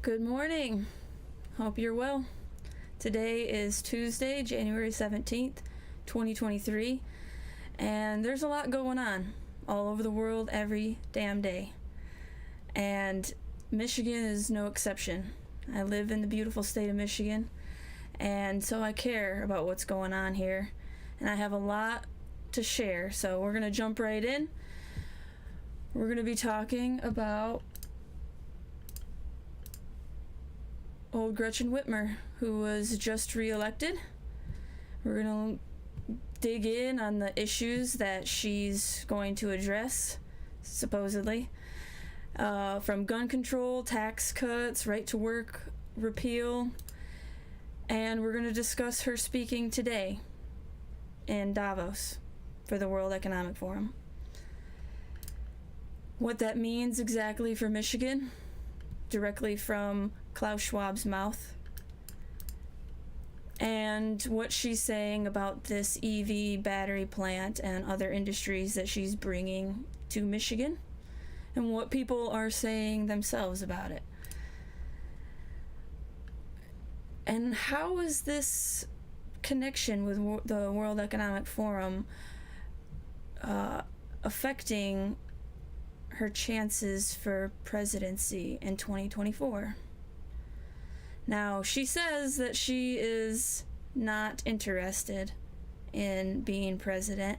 Good morning. Hope you're well. Today is Tuesday, January 17th, 2023, and there's a lot going on all over the world every damn day. And Michigan is no exception. I live in the beautiful state of Michigan, and so I care about what's going on here, and I have a lot to share. So we're going to jump right in. We're going to be talking about old Gretchen Whitmer, who was just reelected. We're going to dig in on the issues that she's going to address, supposedly, from gun control, tax cuts, right to work repeal, and we're going to discuss her speaking today in Davos for the World Economic Forum. What that means exactly for Michigan, directly from Klaus Schwab's mouth, and what she's saying about this EV battery plant and other industries that she's bringing to Michigan, and what people are saying themselves about it. And how is this connection with the World Economic Forum affecting her chances for presidency in 2024? Now, she says that she is not interested in being president,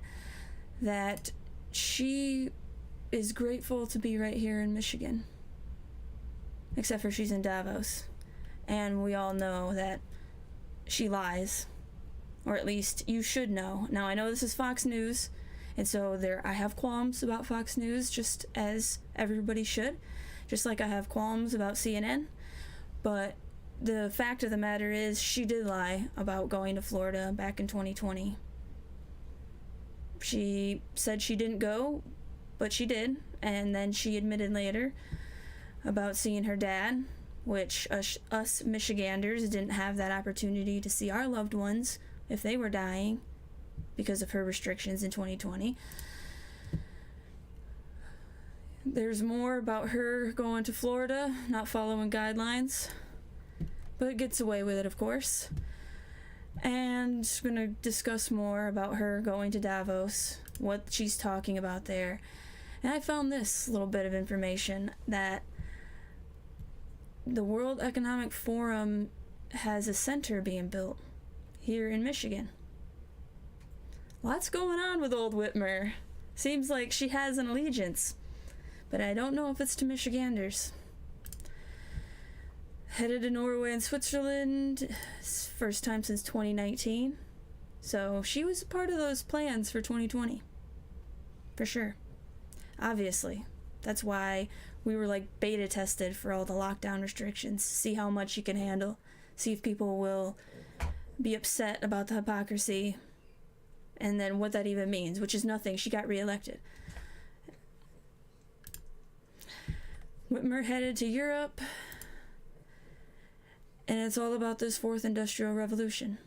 that she is grateful to be right here in Michigan, except for she's in Davos, and we all know that she lies, or at least you should know. Now, I know this is Fox News, and so I have qualms about Fox News, just as everybody should, just like I have qualms about CNN. But the fact of the matter is, she did lie about going to Florida back in 2020. She said she didn't go, but she did, and then she admitted later about seeing her dad, which us Michiganders didn't have that opportunity to see our loved ones if they were dying because of her restrictions in 2020. There's more about her going to Florida, not following guidelines, but gets away with it, of course. And I'm going to discuss more about her going to Davos, what she's talking about there. And I found this little bit of information, that the World Economic Forum has a center being built here in Michigan. Lots going on with old Whitmer. Seems like she has an allegiance, but I don't know if it's to Michiganders. Headed to Norway and Switzerland, first time since 2019. So she was a part of those plans for 2020. For sure. Obviously. That's why we were like beta tested for all the lockdown restrictions. See how much you can handle. See if people will be upset about the hypocrisy. And then what that even means, which is nothing. She got reelected. Whitmer headed to Europe. And it's all about this fourth industrial revolution.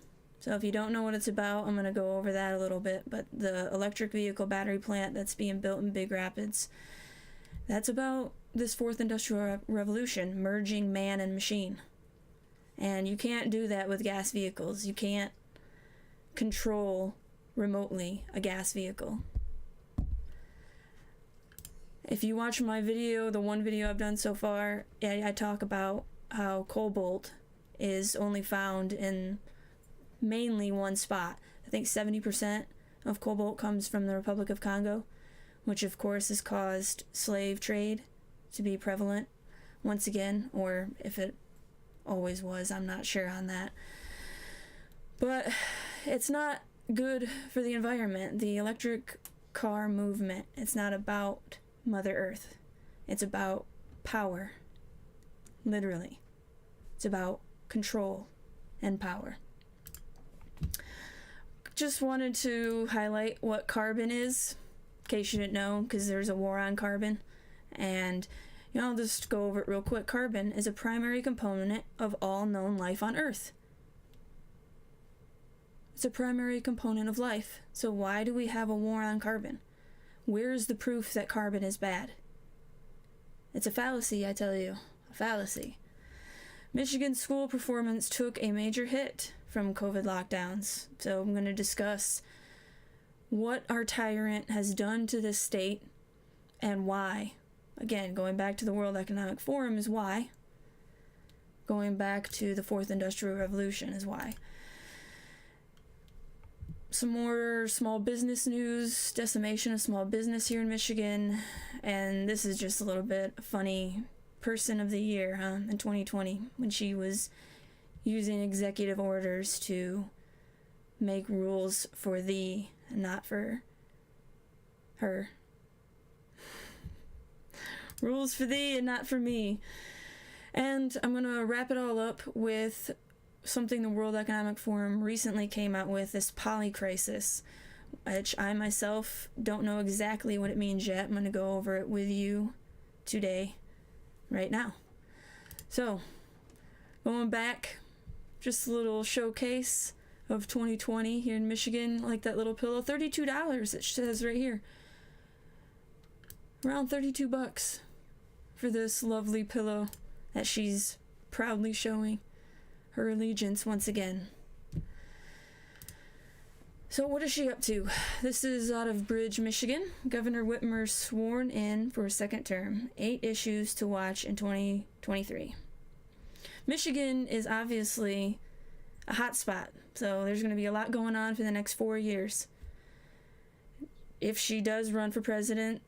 So if you don't know what it's about, I'm going to go over that a little bit. But the electric vehicle battery plant that's being built in Big Rapids, that's about this fourth industrial revolution, merging man and machine. And you can't do that with gas vehicles. You can't control remotely a gas vehicle. If you watch my video, the one video I've done so far, I talk about how cobalt is only found in mainly one spot. I think 70% of cobalt comes from the Republic of Congo, which of course has caused slave trade to be prevalent once again, or if it always was, I'm not sure on that. But it's not good for the environment. The electric car movement, it's not about Mother Earth. It's about power. Literally. It's about control and power. Just wanted to highlight what carbon is, in case you didn't know, because there's a war on carbon. And I'll just go over it real quick. Carbon is a primary component of all known life on Earth. It's a primary component of life. So why do we have a war on carbon? Where's the proof that carbon is bad? It's a fallacy, I tell you. A fallacy. Michigan school performance took a major hit from COVID lockdowns. So I'm going to discuss what our tyrant has done to this state and why. Again, going back to the World Economic Forum is why. Going back to the Fourth Industrial Revolution is why. Some more small business news, decimation of small business here in Michigan, and this is just a little bit funny. Person of the year, in 2020, when she was using executive orders to make rules for thee, and not for her. Rules for thee and not for me. And I'm going to wrap it all up with something the World Economic Forum recently came out with, this polycrisis, which I myself don't know exactly what it means yet. I'm going to go over it with you today, right now. So, going back, just a little showcase of 2020 here in Michigan, like that little pillow, $32, it says right here. Around $32 for this lovely pillow that she's proudly showing her allegiance once again. So what is she up to? This is out of Bridge, Michigan. Governor Whitmer sworn in for a second term. 8 issues to watch in 2023. Michigan is obviously a hot spot, so there's going to be a lot going on for the next 4 years. If she does run for president,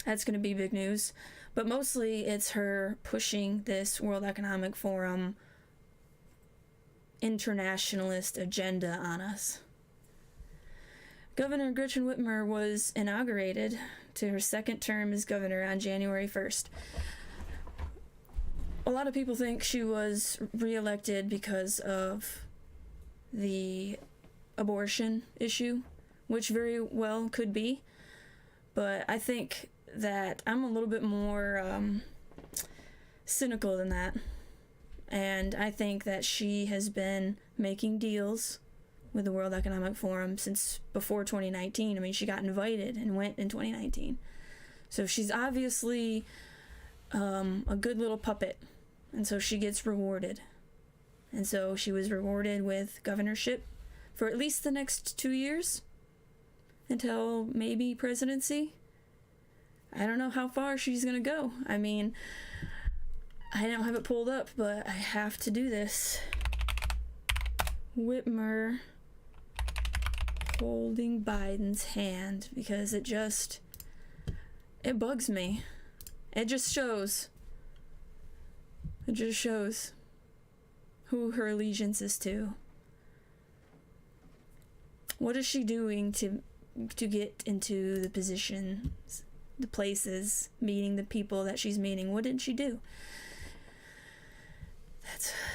that's going to be big news. But mostly it's her pushing this World Economic Forum internationalist agenda on us. Governor Gretchen Whitmer was inaugurated to her second term as governor on January 1st. A lot of people think she was reelected because of the abortion issue, which very well could be, but I think that I'm a little bit more cynical than that. And I think that she has been making deals with the World Economic Forum since before 2019. I mean, she got invited and went in 2019. So she's obviously a good little puppet. And so she gets rewarded. And so she was rewarded with governorship for at least the next 2 years until maybe presidency. I don't know how far she's going to go. I mean, I don't have it pulled up, but I have to do this. Whitmer holding Biden's hand, because it bugs me. It just shows who her allegiance is to. What is she doing to get into the positions, the places, meeting the people that she's meeting? What did she do?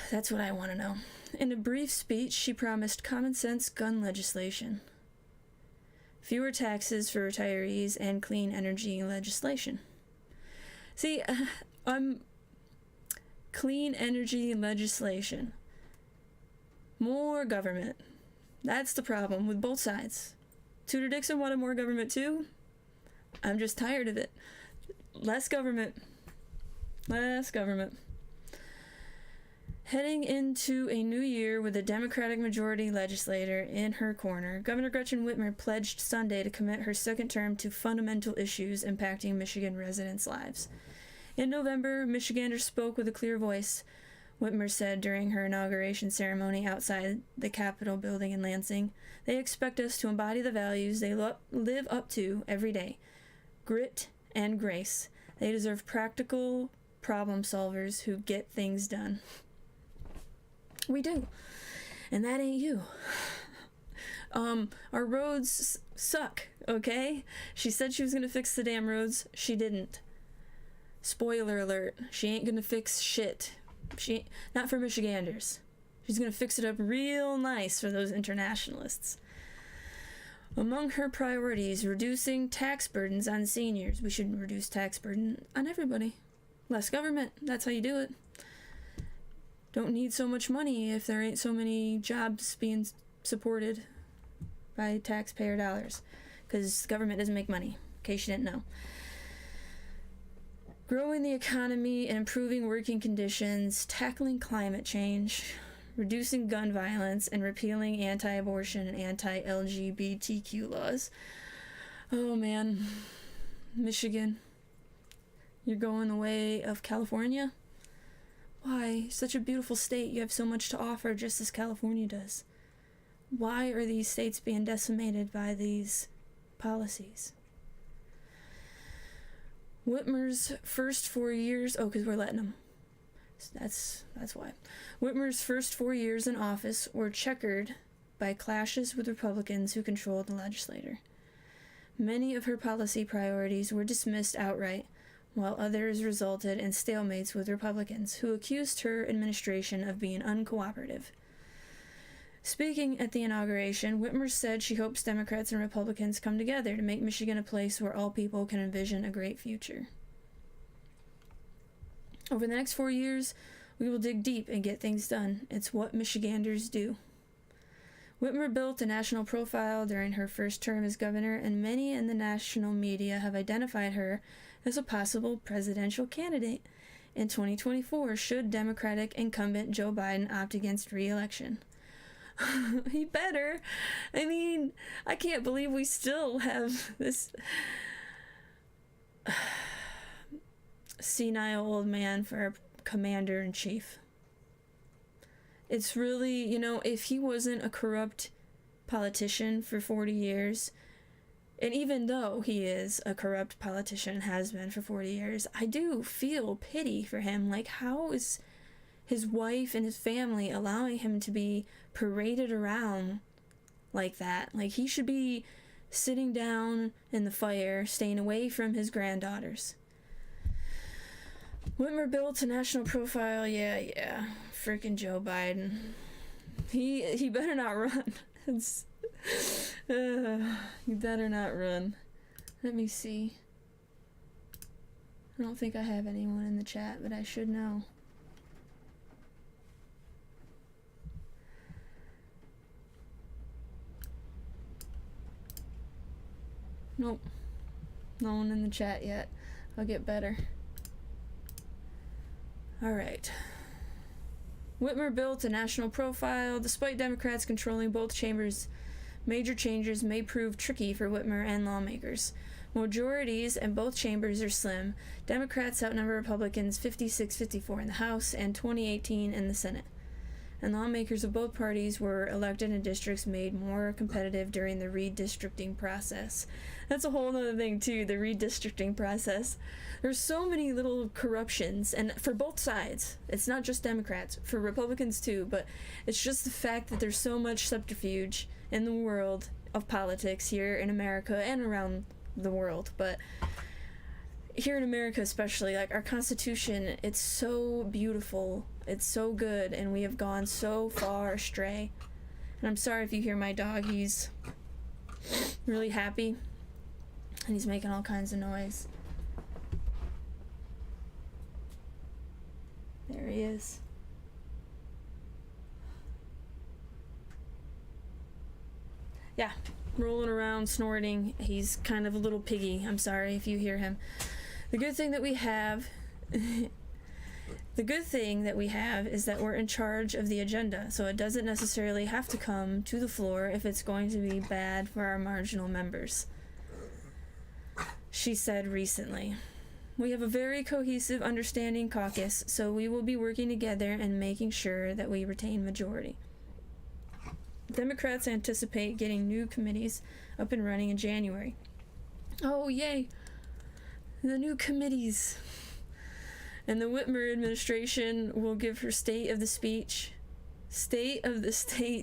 That's what I want to know. In a brief speech, she promised common sense gun legislation, fewer taxes for retirees, and clean energy legislation. See, clean energy legislation. More government. That's the problem with both sides. Tudor Dixon wanted more government too. I'm just tired of it. Less government. Less government. Heading into a new year with a Democratic majority legislator in her corner, Governor Gretchen Whitmer pledged Sunday to commit her second term to fundamental issues impacting Michigan residents' lives. In November, Michiganders spoke with a clear voice, Whitmer said during her inauguration ceremony outside the Capitol building in Lansing. They expect us to embody the values they live up to every day. Grit and grace. They deserve practical problem solvers who get things done. We do. And that ain't you. Our roads suck, okay? She said she was going to fix the damn roads. She didn't. Spoiler alert. She ain't going to fix shit. Not for Michiganders. She's going to fix it up real nice for those internationalists. Among her priorities, reducing tax burdens on seniors. We should reduce tax burden on everybody. Less government. That's how you do it. Don't need so much money if there ain't so many jobs being supported by taxpayer dollars. Because government doesn't make money, in case you didn't know. growing the economy and improving working conditions, tackling climate change, reducing gun violence, and repealing anti-abortion and anti-LGBTQ laws. Oh man, Michigan, you're going the way of California? Why? Such a beautiful state. You have so much to offer, just as California does. Why are these states being decimated by these policies? Whitmer's first 4 years... Oh, because we're letting them. That's why. Whitmer's first 4 years in office were checkered by clashes with Republicans who controlled the legislature. Many of her policy priorities were dismissed outright, while others resulted in stalemates with Republicans, who accused her administration of being uncooperative. Speaking at the inauguration, Whitmer said she hopes Democrats and Republicans come together to make Michigan a place where all people can envision a great future. Over the next 4 years, we will dig deep and get things done. It's what Michiganders do. Whitmer built a national profile during her first term as governor, and many in the national media have identified her as a possible presidential candidate in 2024 should Democratic incumbent Joe Biden opt against re-election. He better. I mean, I can't believe we still have this senile old man for our commander-in-chief. It's really, if he wasn't a corrupt politician for 40 years, and even though he is a corrupt politician, has been for 40 years, I do feel pity for him. Like, how is his wife and his family allowing him to be paraded around like that? Like, he should be sitting down in the fire, staying away from his granddaughters. Whitmer built a national profile. Yeah. Freaking Joe Biden. He better not run. He better not run. Let me see. I don't think I have anyone in the chat, but I should know. Nope. No one in the chat yet. I'll get better. Alright. Whitmer built a national profile. Despite Democrats controlling both chambers, major changes may prove tricky for Whitmer and lawmakers. Majorities in both chambers are slim. Democrats outnumber Republicans 56-54 in the House and 20-18 in the Senate. And lawmakers of both parties were elected in districts made more competitive during the redistricting process. That's a whole other thing too, the redistricting process. There's so many little corruptions, and for both sides. It's not just Democrats, for Republicans too, but it's just the fact that there's so much subterfuge in the world of politics here in America and around the world. But here in America especially, like, our Constitution, it's so beautiful, it's so good, and we have gone so far astray. And I'm sorry if you hear my dog, he's really happy, and he's making all kinds of noise. There he is. Yeah, rolling around, snorting. He's kind of a little piggy. I'm sorry if you hear him. The good thing that we have is that we're in charge of the agenda, so it doesn't necessarily have to come to the floor if it's going to be bad for our marginal members. She said recently. We have a very cohesive, understanding caucus, so we will be working together and making sure that we retain majority. Democrats anticipate getting new committees up and running in January. Oh, yay! The new committees. And the Whitmer administration will give her State of the State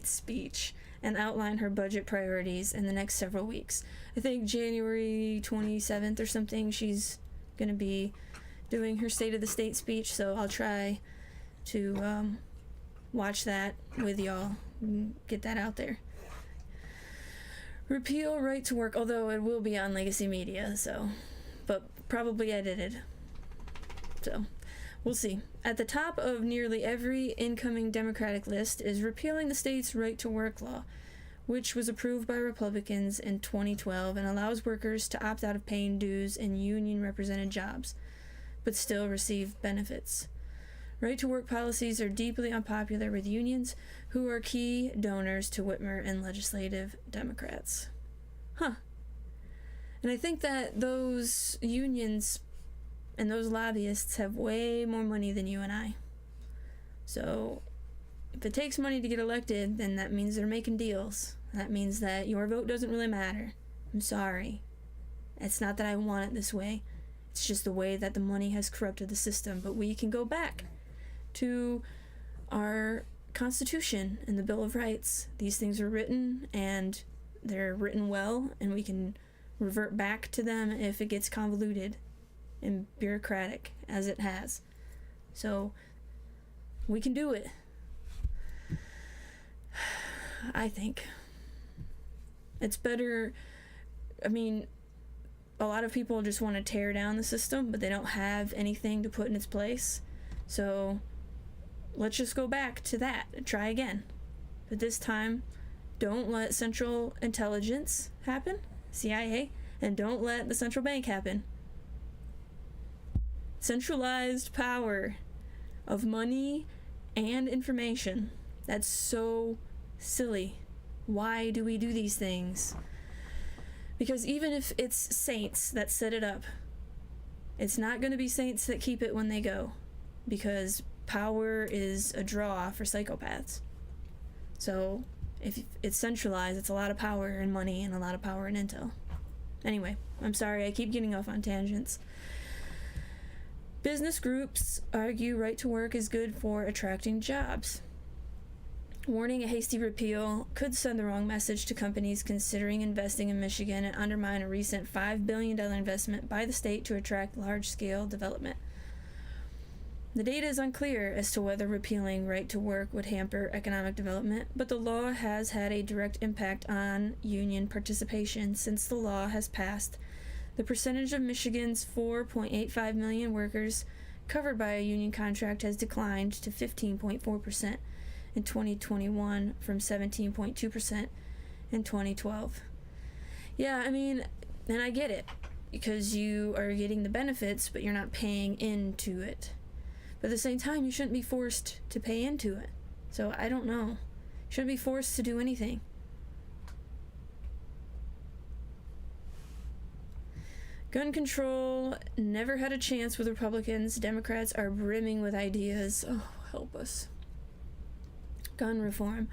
speech and outline her budget priorities in the next several weeks. I think January 27th or something, she's going to be doing her State of the State speech, so I'll try to watch that with y'all and get that out there. Repeal right to work, although it will be on legacy media, so, but probably edited. So, we'll see. At the top of nearly every incoming Democratic list is repealing the state's right to work law, which was approved by Republicans in 2012 and allows workers to opt out of paying dues in union-represented jobs. but still receive benefits. Right-to-work policies are deeply unpopular with unions, who are key donors to Whitmer and legislative Democrats. And I think that those unions and those lobbyists have way more money than you and I. So if it takes money to get elected, then that means they're making deals. That means that your vote doesn't really matter. I'm sorry. It's not that I want it this way. It's just the way that the money has corrupted the system. But we can go back to our Constitution and the Bill of Rights. These things are written, and they're written well, and we can revert back to them if it gets convoluted and bureaucratic, as it has. So we can do it. I think it's better. I mean, a lot of people just want to tear down the system, but they don't have anything to put in its place. So let's just go back to that and try again. But this time, don't let Central Intelligence happen, CIA, and don't let the central bank happen. Centralized power of money and information. That's so silly. Why do we do these things? Because even if it's saints that set it up, it's not going to be saints that keep it when they go. Because power is a draw for psychopaths. So if it's centralized, it's a lot of power and money and a lot of power and intel. Anyway, I'm sorry, I keep getting off on tangents. Business groups argue right to work is good for attracting jobs. Warning a hasty repeal could send the wrong message to companies considering investing in Michigan and undermine a recent $5 billion investment by the state to attract large-scale development. The data is unclear as to whether repealing right to work would hamper economic development, but the law has had a direct impact on union participation since the law has passed. The percentage of Michigan's 4.85 million workers covered by a union contract has declined to 15.4% in 2021 from 17.2% in 2012. Yeah, I mean, and I get it, because you are getting the benefits, but you're not paying into it. But at the same time, you shouldn't be forced to pay into it. So I don't know. You shouldn't be forced to do anything. Gun control never had a chance with Republicans. Democrats are brimming with ideas. Oh, help us. Gun reform.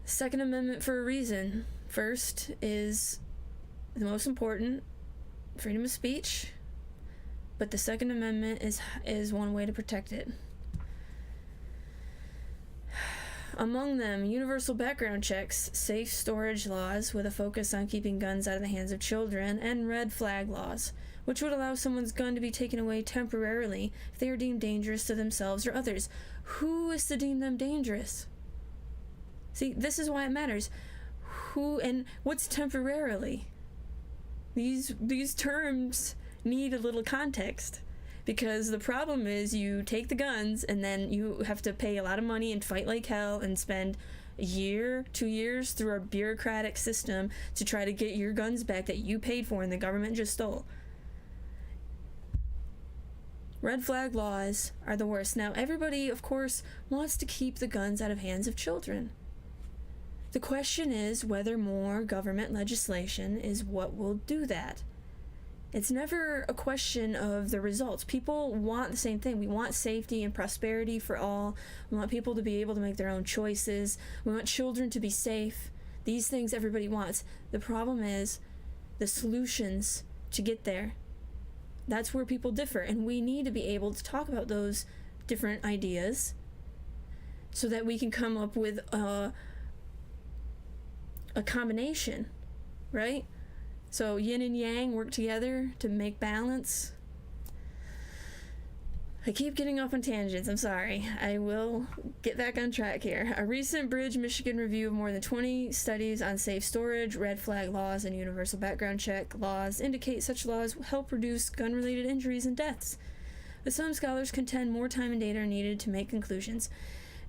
Second Amendment for a reason. First is the most important, freedom of speech. But the Second Amendment is one way to protect it. Among them, universal background checks, safe storage laws with a focus on keeping guns out of the hands of children, and red flag laws, which would allow someone's gun to be taken away temporarily if they are deemed dangerous to themselves or others. Who is to deem them dangerous? See, this is why it matters. Who and what's temporarily? These terms need a little context, because the problem is you take the guns and then you have to pay a lot of money and fight like hell and spend a year, 2 years through our bureaucratic system to try to get your guns back that you paid for and the government just stole. Red flag laws are the worst. Now, everybody, of course, wants to keep the guns out of hands of children. The question is whether more government legislation is what will do that. It's never a question of the results. People want the same thing. We want safety and prosperity for all. We want people to be able to make their own choices. We want children to be safe. These things everybody wants. The problem is the solutions to get there. That's where people differ, and we need to be able to talk about those different ideas so that we can come up with a combination, right? So yin and yang work together to make balance. I keep getting off on tangents. I'm sorry. I will get back on track here. A recent Bridge, Michigan review of more than 20 studies on safe storage, red flag laws, and universal background check laws indicate such laws help reduce gun-related injuries and deaths. But some scholars contend more time and data are needed to make conclusions.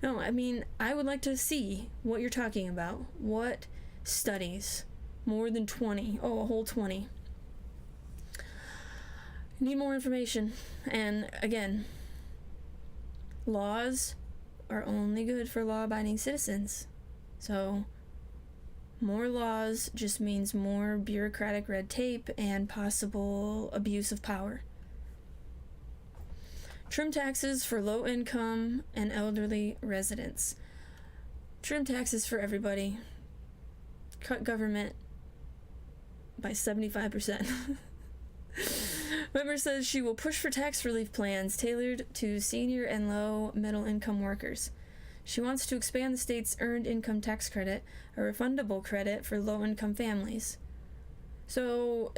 No, I mean, I would like to see what you're talking about. What studies? More than 20. Oh, a whole 20. need more information. And again, laws are only good for law-abiding citizens. So more laws just means more bureaucratic red tape and possible abuse of power. Trim taxes for low-income and elderly residents. Trim taxes for everybody. Cut government by 75%. Whitmer says she will push for tax relief plans tailored to senior and low middle income workers. She wants to expand the state's earned income tax credit, a refundable credit for low income families. So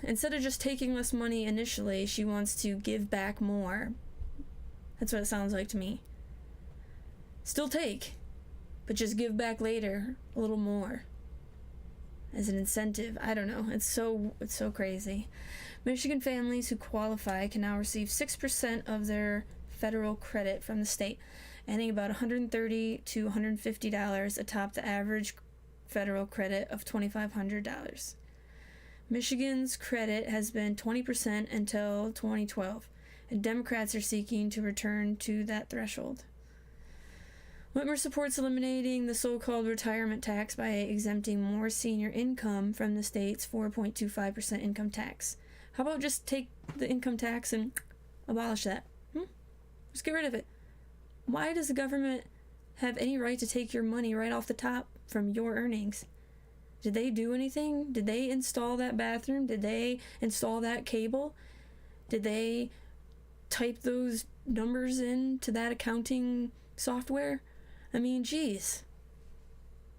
instead of just taking less money initially, she wants to give back more. That's what it sounds like to me. Still take, but just give back later a little more as an incentive. I don't know. It's so crazy. Michigan families who qualify can now receive 6% of their federal credit from the state, adding about $130 to $150 atop the average federal credit of $2,500. Michigan's credit has been 20% until 2012, and Democrats are seeking to return to that threshold. Whitmer supports eliminating the so-called retirement tax by exempting more senior income from the state's 4.25% income tax. How about just take the income tax and abolish that? Just get rid of it. Why does the government have any right to take your money right off the top from your earnings? Did they do anything? Did they install that bathroom? Did they install that cable? Did they type those numbers into that accounting software? I mean, geez.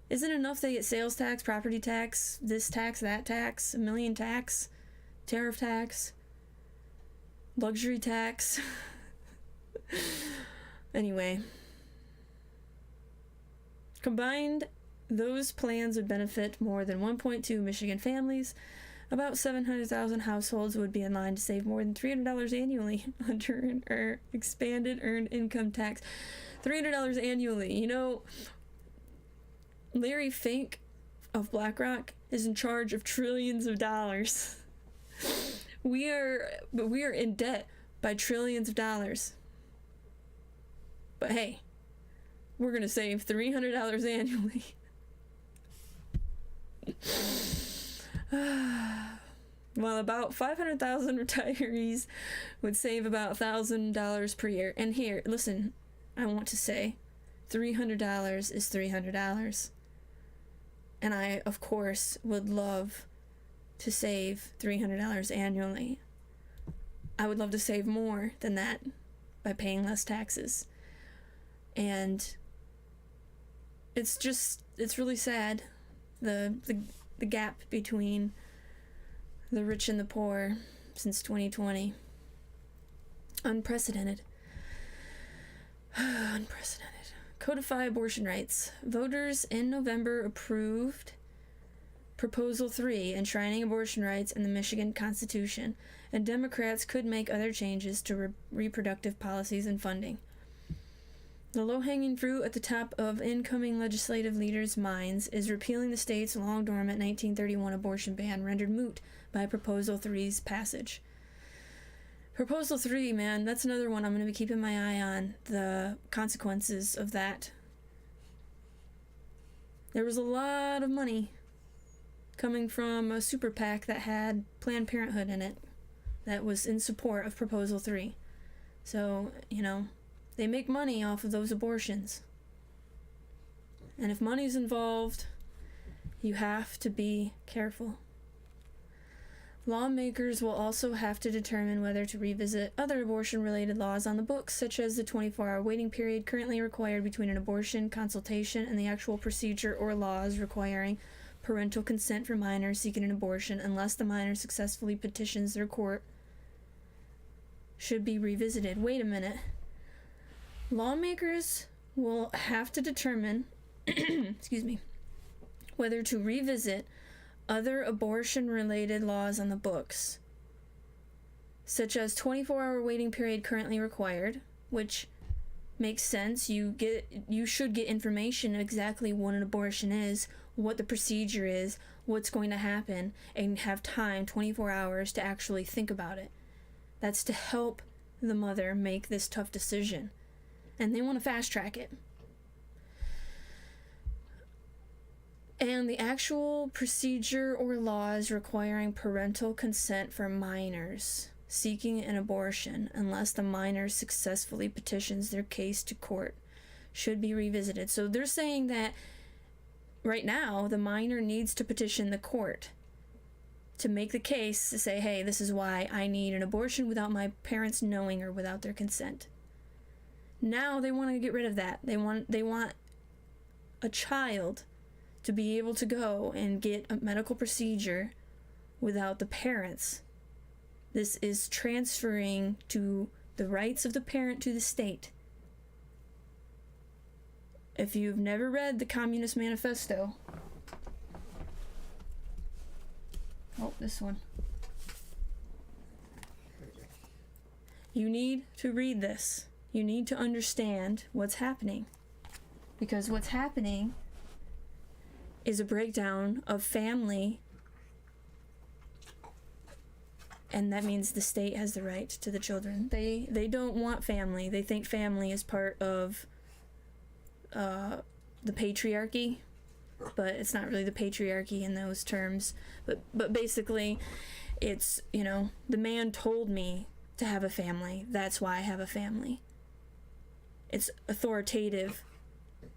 Isn't it enough they get sales tax, property tax, this tax, that tax, a million tax, tariff tax, luxury tax? Anyway. Combined, those plans would benefit more than 1.2 Michigan families. About 700,000 households would be in line to save more than $300 annually under expanded earned income tax. $300 annually. You know, Larry Fink of BlackRock is in charge of trillions of dollars. We are in debt by trillions of dollars. But hey, we're going to save $300 annually. While about 500,000 retirees would save about $1,000 per year. And here, listen, I want to say $300 is $300. And I, of course, would love to save $300 annually. I would love to save more than that by paying less taxes. And it's really sad, the gap between the rich and the poor since 2020. Unprecedented. Unprecedented. Codify abortion rights. Voters in November approved Proposal 3, enshrining abortion rights in the Michigan Constitution, and Democrats could make other changes to reproductive policies and funding. The low-hanging fruit at the top of incoming legislative leaders' minds is repealing the state's long-dormant 1931 abortion ban, rendered moot by Proposal 3's passage. Proposal 3, man, that's another one I'm going to be keeping my eye on, the consequences of that. There was a lot of money coming from a super PAC that had Planned Parenthood in it that was in support of Proposal 3. So, you know, they make money off of those abortions. And if money's involved, you have to be careful. Lawmakers will also have to determine whether to revisit other abortion-related laws on the books, such as the 24-hour waiting period currently required between an abortion consultation and the actual procedure, or laws requiring parental consent for minors seeking an abortion unless the minor successfully petitions their court should be revisited. Wait a minute. Lawmakers will have to determine whether to revisit other abortion-related laws on the books, such as 24-hour waiting period currently required, which makes sense. You should get information exactly what an abortion is, what the procedure is, what's going to happen, and have time, 24 hours, to actually think about it. That's to help the mother make this tough decision. And they want to fast track it. And the actual procedure or laws requiring parental consent for minors seeking an abortion, unless the minor successfully petitions their case to court, should be revisited. So they're saying that right now the minor needs to petition the court to make the case to say, hey, this is why I need an abortion without my parents knowing or without their consent. Now they want to get rid of that. They want a child to be able to go and get a medical procedure without the parents. This is transferring to the rights of the parent to the state. If you've never read the Communist Manifesto, this one. You need to read this. You need to understand what's happening. Because what's happening is a breakdown of family, and that means the state has the right to the children. They don't want family. They think family is part of the patriarchy, but it's not really the patriarchy in those terms. But basically, it's, the man told me to have a family. That's why I have a family. It's authoritative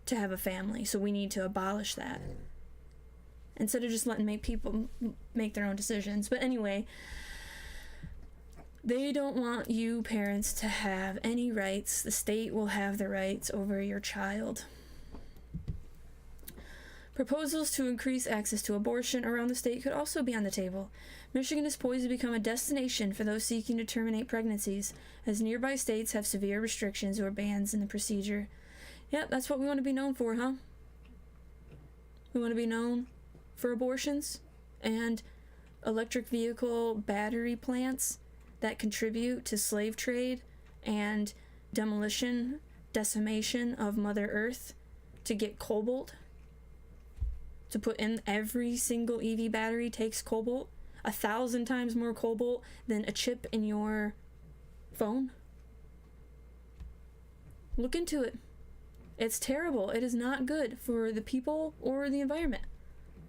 to have a family, so we need to abolish that instead of just letting people make their own decisions. But anyway, they don't want you parents to have any rights. The state will have the rights over your child. Proposals to increase access to abortion around the state could also be on the table. Michigan is poised to become a destination for those seeking to terminate pregnancies, as nearby states have severe restrictions or bans in the procedure. Yep, that's what we want to be known for, huh? We want to be known for abortions and electric vehicle battery plants that contribute to slave trade and demolition, decimation of Mother Earth to get cobalt. To put in every single EV battery takes cobalt, 1,000 times more cobalt than a chip in your phone. Look into it. It's terrible. It is not good for the people or the environment.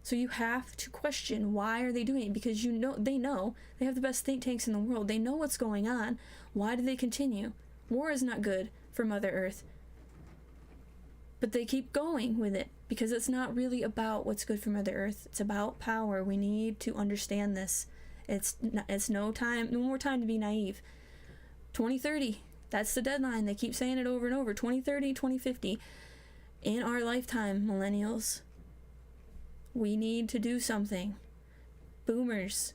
So you have to question, why are they doing it? Because they know they have the best think tanks in the world. They know what's going on. Why do they continue? War is not good for Mother Earth. But they keep going with it because it's not really about what's good for Mother Earth. It's about power. We need to understand this. It's no more time to be naive. 2030, that's the deadline. They keep saying it over and over. 2030, 2050. In our lifetime, millennials, we need to do something. Boomers,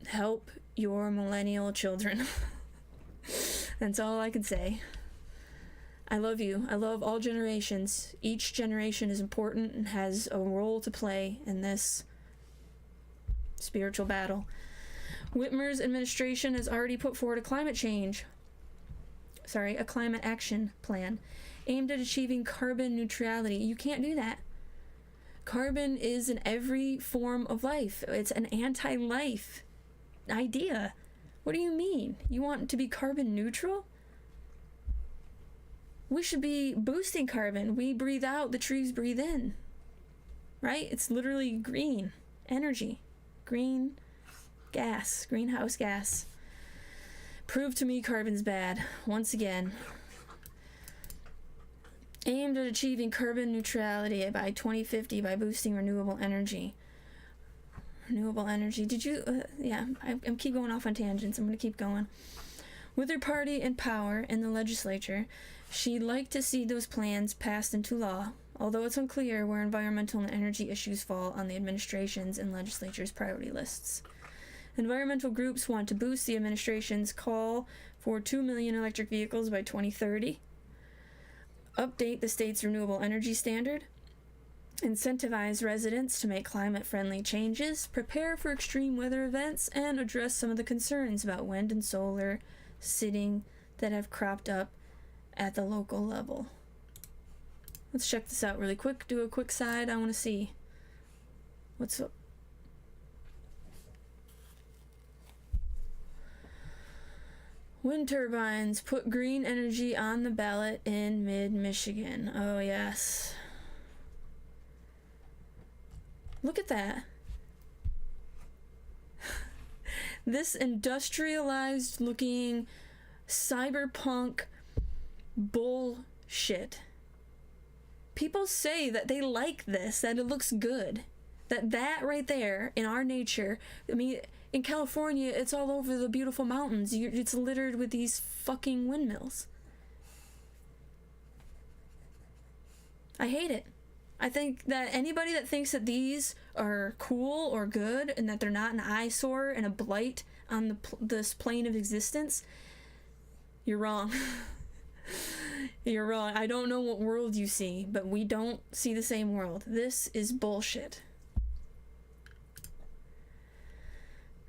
help your millennial children. That's all I can say. I love you. I love all generations. Each generation is important and has a role to play in this spiritual battle. Whitmer's administration has already put forward a climate action plan aimed at achieving carbon neutrality. You can't do that. Carbon is in every form of life. It's an anti-life idea. What do you mean? You want to be carbon neutral? We should be boosting carbon. We breathe out, the trees breathe in. Right? It's literally green energy. Green gas. Greenhouse gas. Prove to me carbon's bad. Once again. Aimed at achieving carbon neutrality by 2050 by boosting renewable energy. Renewable energy. Did you... I'm keep going off on tangents. I'm going to keep going. With her party in power in the legislature, she'd like to see those plans passed into law, although it's unclear where environmental and energy issues fall on the administration's and legislature's priority lists. Environmental groups want to boost the administration's call for 2 million electric vehicles by 2030, update the state's renewable energy standard, incentivize residents to make climate-friendly changes, prepare for extreme weather events, and address some of the concerns about wind and solar sitting that have cropped up at the local level. Let's check this out really quick. Do a quick side. I want to see what's up. Wind turbines put green energy on the ballot in mid-Michigan. Oh, yes. Look at that. This industrialized looking cyberpunk bullshit. People say that they like this, that it looks good. That right there in our nature, I mean, in California, it's all over the beautiful mountains. It's littered with these fucking windmills. I hate it. I think that anybody that thinks that these are cool or good and that they're not an eyesore and a blight on this plane of existence, you're wrong. You're wrong. I don't know what world you see, but we don't see the same world. This is bullshit.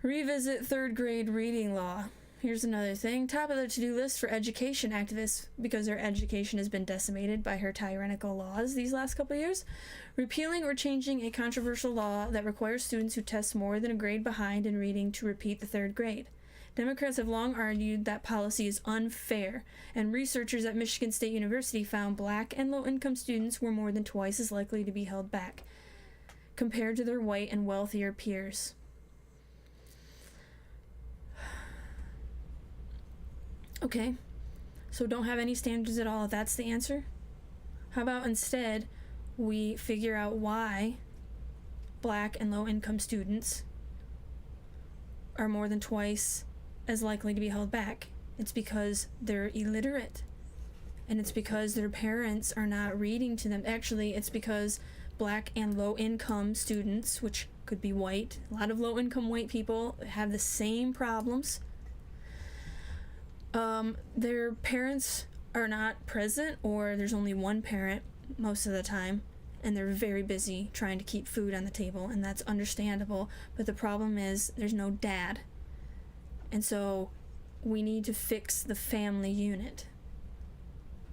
Revisit third grade reading law. Here's another thing. Top of the to-do list for education activists, because their education has been decimated by her tyrannical laws these last couple of years. Repealing or changing a controversial law that requires students who test more than a grade behind in reading to repeat the third grade. Democrats have long argued that policy is unfair, and researchers at Michigan State University found Black and low-income students were more than twice as likely to be held back compared to their white and wealthier peers. Okay, so don't have any standards at all, if that's the answer? How about instead we figure out why Black and low-income students are more than twice as likely to be held back? It's because they're illiterate. And it's because their parents are not reading to them. Actually, it's because Black and low-income students, which could be white, a lot of low-income white people have the same problems. Their parents are not present, or there's only one parent most of the time, and they're very busy trying to keep food on the table, and that's understandable. But the problem is there's no dad. And so we need to fix the family unit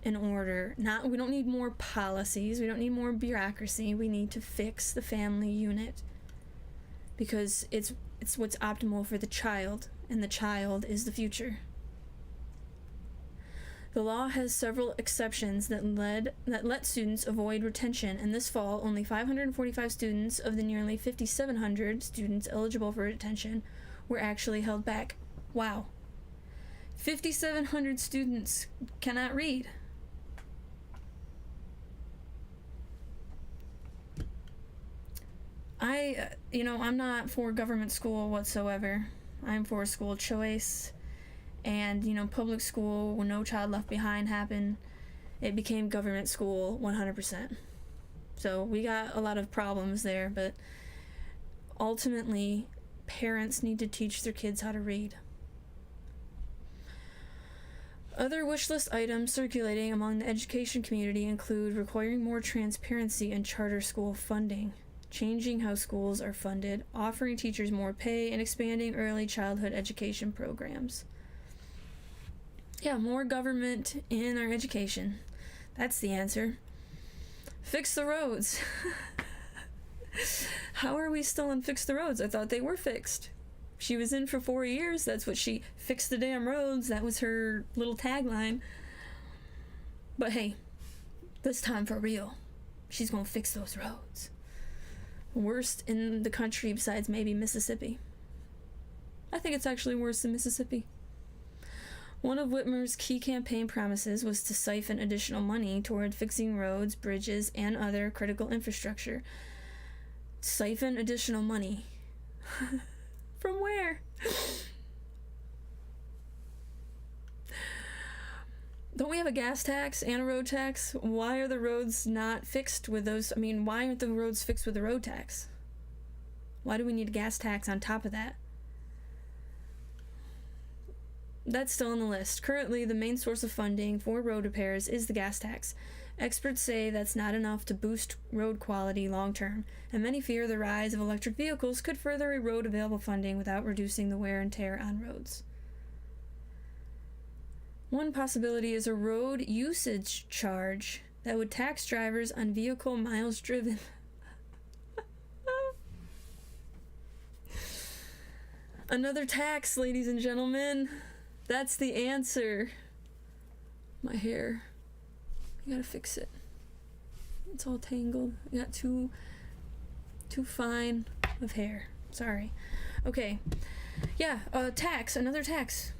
in order, we don't need more policies, we don't need more bureaucracy, we need to fix the family unit, because it's what's optimal for the child, and the child is the future. The law has several exceptions that let students avoid retention, and this fall, only 545 students of the nearly 5,700 students eligible for retention were actually held back. Wow. 5,700 students cannot read. I'm not for government school whatsoever. I'm for school choice. And, public school, when No Child Left Behind happened, it became government school 100%. So we got a lot of problems there, but ultimately, parents need to teach their kids how to read. Other wish list items circulating among the education community include requiring more transparency in charter school funding, changing how schools are funded, offering teachers more pay, and expanding early childhood education programs. Yeah, more government in our education. That's the answer. Fix the roads. How are we still in fix the roads? I thought they were fixed. She was in for 4 years. That's what she fixed the damn roads. That was her little tagline. But hey, this time for real. She's gonna fix those roads. Worst in the country besides maybe Mississippi. I think it's actually worse than Mississippi. One of Whitmer's key campaign promises was to siphon additional money toward fixing roads, bridges, and other critical infrastructure. Siphon additional money. From where? Don't we have a gas tax and a road tax? Why are the roads not fixed with those? Why aren't the roads fixed with the road tax? Why do we need a gas tax on top of that? That's still on the list. Currently, the main source of funding for road repairs is the gas tax. Experts say that's not enough to boost road quality long term, and many fear the rise of electric vehicles could further erode available funding without reducing the wear and tear on roads. One possibility is a road usage charge that would tax drivers on vehicle miles driven. Another tax, ladies and gentlemen. That's the answer. My hair. I gotta fix it. It's all tangled. I got too fine of hair. Sorry. Okay. Yeah, tax. Another tax.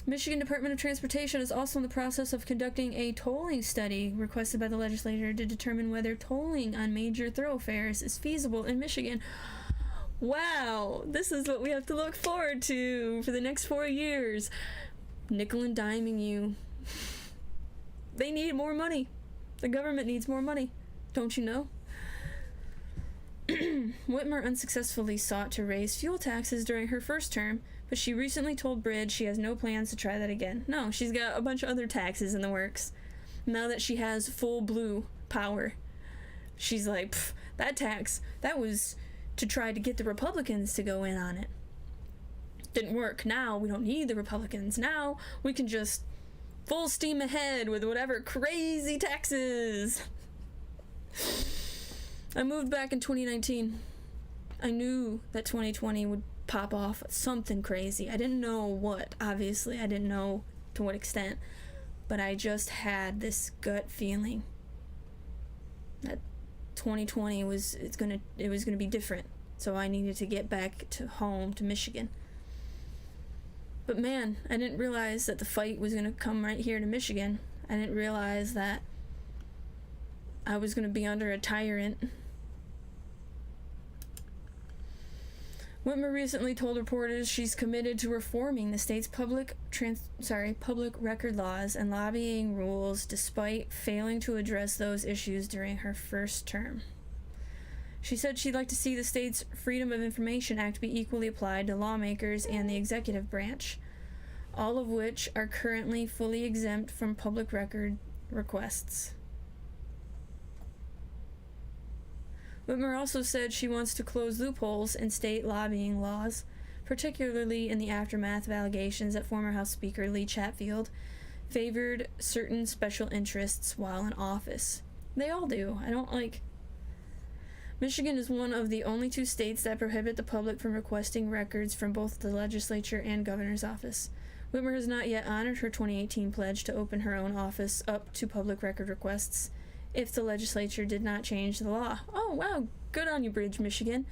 Michigan Department of Transportation is also in the process of conducting a tolling study requested by the legislature to determine whether tolling on major thoroughfares is feasible in Michigan. Wow, this is what we have to look forward to for the next 4 years. Nickel and diming you. They need more money. The government needs more money. Don't you know? Whitmer unsuccessfully sought to raise fuel taxes during her first term, but she recently told Bridge she has no plans to try that again. No, she's got a bunch of other taxes in the works. Now that she has full blue power, she's like, that tax, that was to try to get the Republicans to go in on it. Didn't work. Now we don't need the Republicans. Now we can just full steam ahead with whatever crazy taxes. I moved back in 2019. I knew that 2020 would pop off something crazy. I didn't know what, obviously. I didn't know to what extent. But I just had this gut feeling that 2020 was gonna be different. So I needed to get back to home, to Michigan. But man, I didn't realize that the fight was gonna come right here to Michigan. I didn't realize that I was gonna be under a tyrant. Whitmer recently told reporters she's committed to reforming the state's public record laws and lobbying rules despite failing to address those issues during her first term. She said she'd like to see the state's Freedom of Information Act be equally applied to lawmakers and the executive branch, all of which are currently fully exempt from public record requests. Whitmer also said she wants to close loopholes in state lobbying laws, particularly in the aftermath of allegations that former House Speaker Lee Chatfield favored certain special interests while in office. They all do. Michigan is one of the only 2 states that prohibit the public from requesting records from both the legislature and governor's office. Whitmer has not yet honored her 2018 pledge to open her own office up to public record requests if the legislature did not change the law. Oh, wow, good on you, Bridge, Michigan.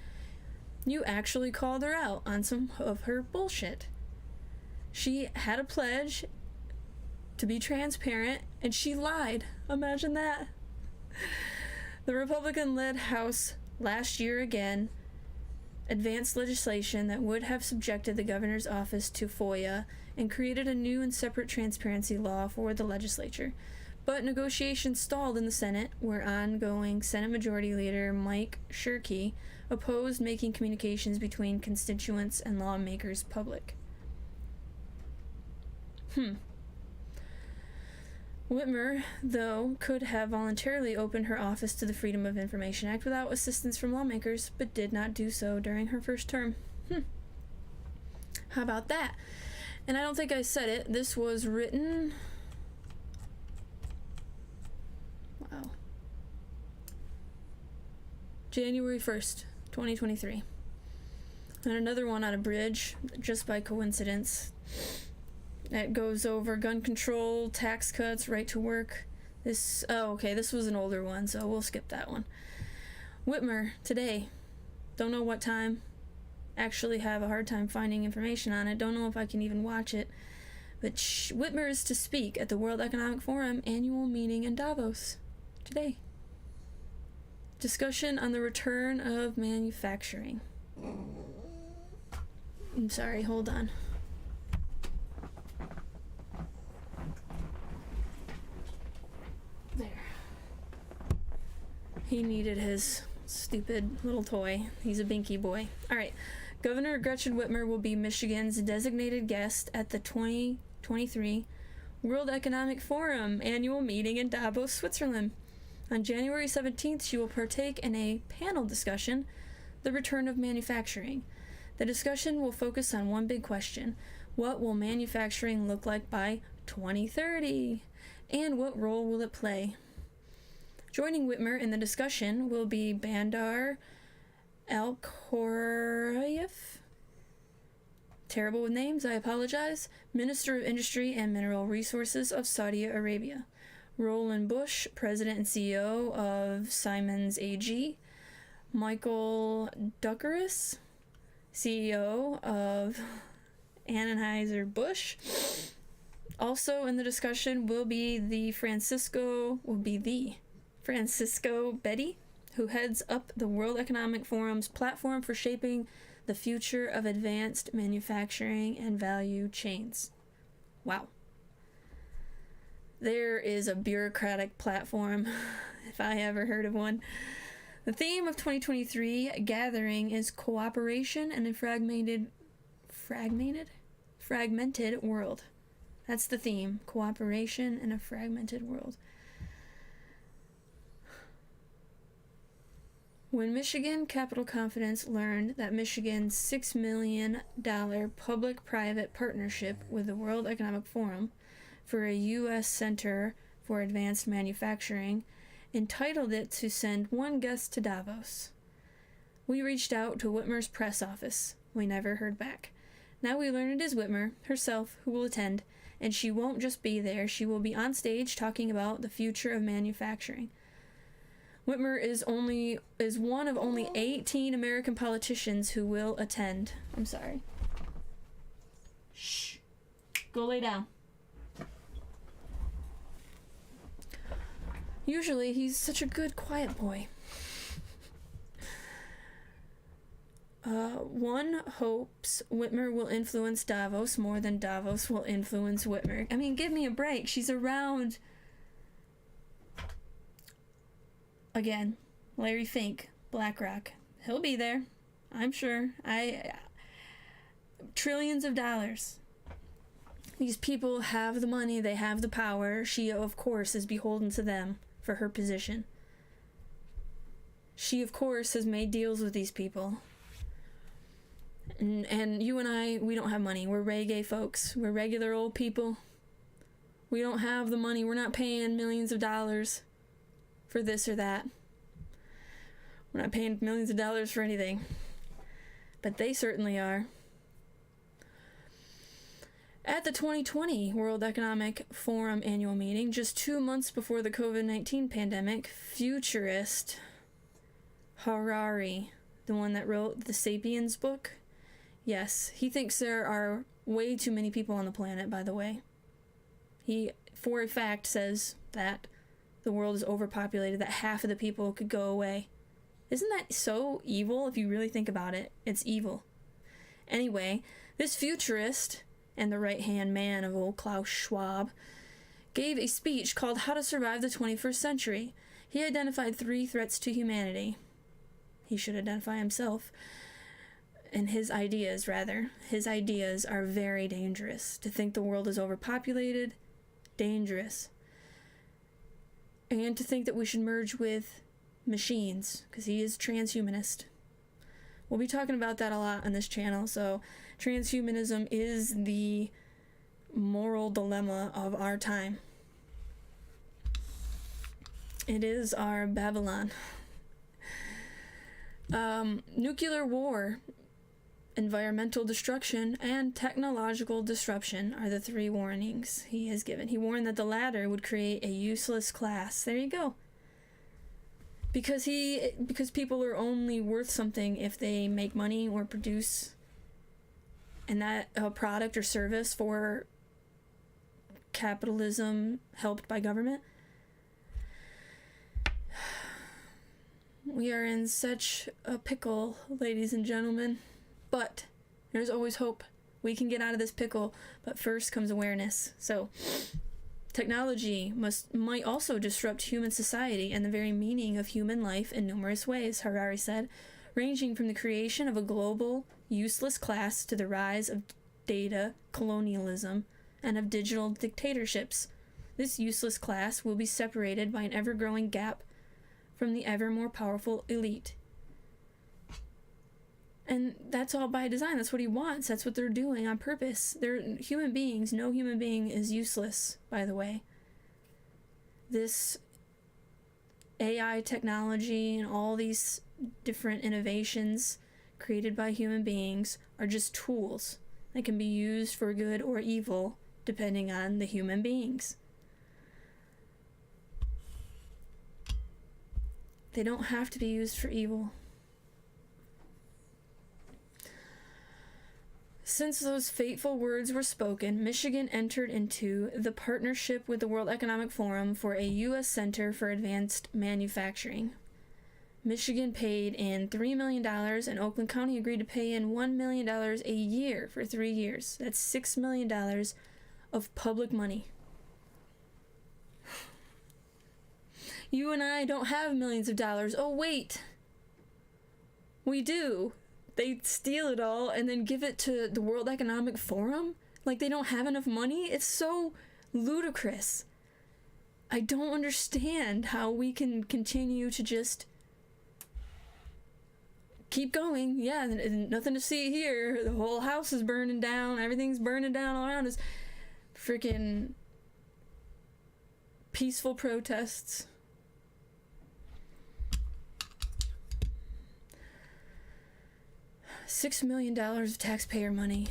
You actually called her out on some of her bullshit. She had a pledge to be transparent, and she lied. Imagine that. The Republican-led House last year again advanced legislation that would have subjected the governor's office to FOIA and created a new and separate transparency law for the legislature. But negotiations stalled in the Senate, where ongoing Senate Majority Leader Mike Shirkey opposed making communications between constituents and lawmakers public. Whitmer, though, could have voluntarily opened her office to the Freedom of Information Act without assistance from lawmakers, but did not do so during her first term. How about that? And I don't think I said it. This was written... Wow. January 1st, 2023. And another one on a bridge, just by coincidence. It goes over gun control, tax cuts, right to work. This was an older one, so we'll skip that one. Whitmer, today. Don't know what time. Actually have a hard time finding information on it. Don't know if I can even watch it. But Whitmer is to speak at the World Economic Forum annual meeting in Davos. Today. Discussion on the return of manufacturing. I'm sorry, hold on. There. He needed his stupid little toy. He's a binky boy. Alright. Governor Gretchen Whitmer will be Michigan's designated guest at the 2023 World Economic Forum annual meeting in Davos, Switzerland. On January 17th, she will partake in a panel discussion, The Return of Manufacturing. The discussion will focus on one big question: what will manufacturing look like by 2030? And what role will it play? Joining Whitmer in the discussion will be Bandar Al-Khorayef, terrible with names, I apologize, Minister of Industry and Mineral Resources of Saudi Arabia. Roland Bush, President and CEO of Siemens AG. Michael Duckeris, CEO of Anheuser-Busch. Also in the discussion will be Francisco Betty, who heads up the World Economic Forum's platform for shaping the future of advanced manufacturing and value chains. Wow. There is a bureaucratic platform, if I ever heard of one. The theme of 2023 gathering is cooperation in a fragmented world. That's the theme, cooperation in a fragmented world. When Michigan Capital Confidence learned that Michigan's $6 million public-private partnership with the World Economic Forum for a U.S. Center for Advanced Manufacturing entitled it to send one guest to Davos. We reached out to Whitmer's press office. We never heard back. Now we learn it is Whitmer herself who will attend, and she won't just be there, she will be on stage talking about the future of manufacturing. Whitmer is one of only 18 American politicians who will attend. I'm sorry. Shh. Go lay down. Usually he's such a good, quiet boy. One hopes Whitmer will influence Davos more than Davos will influence Whitmer. I mean, give me a break. She's around. Again, Larry Fink, BlackRock. He'll be there, I'm sure. Trillions of dollars. These people have the money, they have the power. She, of course, is beholden to them for her position. She, of course, has made deals with these people. And you and I, we don't have money. We're reggae folks. We're regular old people. We don't have the money. We're not paying millions of dollars for this or that. We're not paying millions of dollars for anything. But they certainly are. At the 2020 World Economic Forum annual meeting, just 2 months before the COVID-19 pandemic, futurist Harari, the one that wrote the Sapiens book, yes, he thinks there are way too many people on the planet, by the way. He, for a fact, says that the world is overpopulated, that half of the people could go away. Isn't that so evil if you really think about it? It's evil. Anyway, this futurist and the right-hand man of old Klaus Schwab gave a speech called How to Survive the 21st Century. He identified 3 threats to humanity. He should identify himself. And his ideas, rather. His ideas are very dangerous. To think the world is overpopulated, dangerous. And to think that we should merge with machines, because he is transhumanist. We'll be talking about that a lot on this channel, so transhumanism is the moral dilemma of our time. It is our Babylon. Nuclear war, environmental destruction, and technological disruption are the 3 warnings he has given. He warned that the latter would create a useless class. There you go. Because people are only worth something if they make money or produce a product or service for capitalism helped by government. We are in such a pickle, ladies and gentlemen. But there's always hope. We can get out of this pickle, but first comes awareness. So, technology might also disrupt human society and the very meaning of human life in numerous ways, Harari said, ranging from the creation of a global, useless class to the rise of data colonialism and of digital dictatorships. This useless class will be separated by an ever-growing gap from the ever more powerful elite. And that's all by design. That's what he wants. That's what they're doing on purpose. They're human beings. No human being is useless, by the way. This AI technology and all these different innovations created by human beings are just tools. They can be used for good or evil, depending on the human beings. They don't have to be used for evil. Since those fateful words were spoken, Michigan entered into the partnership with the World Economic Forum for a U.S. Center for Advanced Manufacturing. Michigan paid in $3 million, and Oakland County agreed to pay in $1 million a year for 3 years. That's $6 million of public money. You and I don't have millions of dollars. Oh, wait. We do. They steal it all and then give it to the World Economic Forum? Like they don't have enough money? It's so ludicrous. I don't understand how we can continue to just keep going. Yeah, nothing to see here. The whole house is burning down. Everything's burning down all around us. Freaking peaceful protests. $6 million of taxpayer money.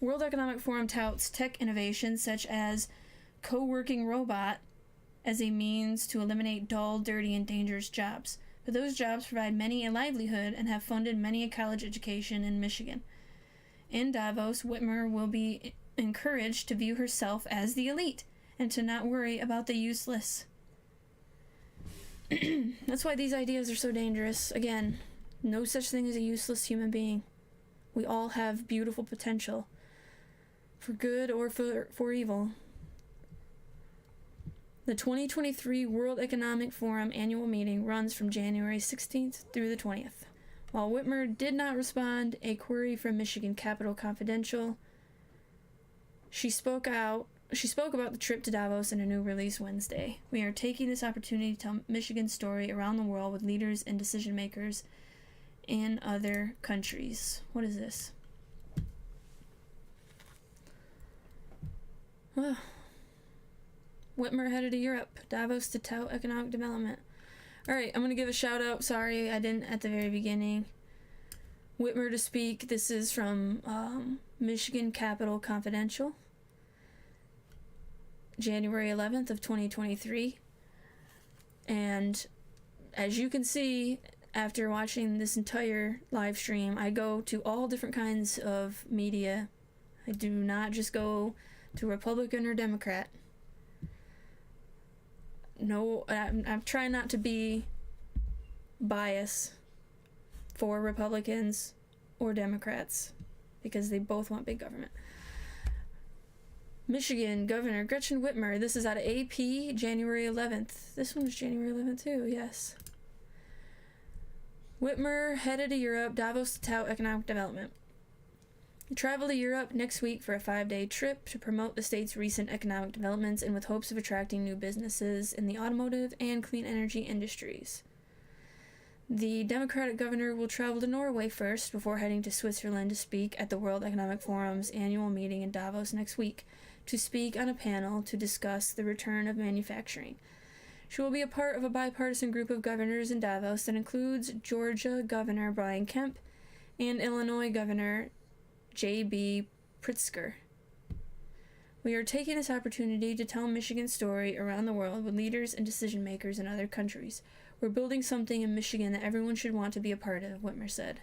World Economic Forum touts tech innovations such as co-working robot as a means to eliminate dull, dirty, and dangerous jobs. But those jobs provide many a livelihood and have funded many a college education in Michigan. In Davos, Whitmer will be encouraged to view herself as the elite and to not worry about the useless. That's why these ideas are so dangerous. Again, no such thing as a useless human being. We all have beautiful potential, for good or for evil. The 2023 World Economic Forum annual meeting runs from January 16th through the 20th. While Whitmer did not respond a query from Michigan Capital Confidential, she spoke about the trip to Davos in a new release Wednesday. We are taking this opportunity to tell Michigan's story around the world with leaders and decision makers in other countries. What is this? Oh. Whitmer headed to Europe, Davos to tout economic development. Alright, I'm going to give a shout out. Sorry, I didn't at the very beginning. Whitmer to speak. This is from Michigan Capital Confidential. January 11th of 2023. And as you can see, after watching this entire live stream, I go to all different kinds of media. I do not just go to Republican or Democrat. No, I'm trying not to be biased for Republicans or Democrats because they both want big government. Michigan Governor Gretchen Whitmer. This is out of AP, January 11th. This one was January 11th too, yes. Whitmer headed to Europe, Davos to tout economic development. He traveled to Europe next week for a 5-day trip to promote the state's recent economic developments and with hopes of attracting new businesses in the automotive and clean energy industries. The Democratic governor will travel to Norway first before heading to Switzerland to speak at the World Economic Forum's annual meeting in Davos next week, to speak on a panel to discuss the return of manufacturing. She will be a part of a bipartisan group of governors in Davos that includes Georgia Governor Brian Kemp and Illinois Governor J.B. Pritzker. We are taking this opportunity to tell Michigan's story around the world with leaders and decision makers in other countries. We're building something in Michigan that everyone should want to be a part of, Whitmer said.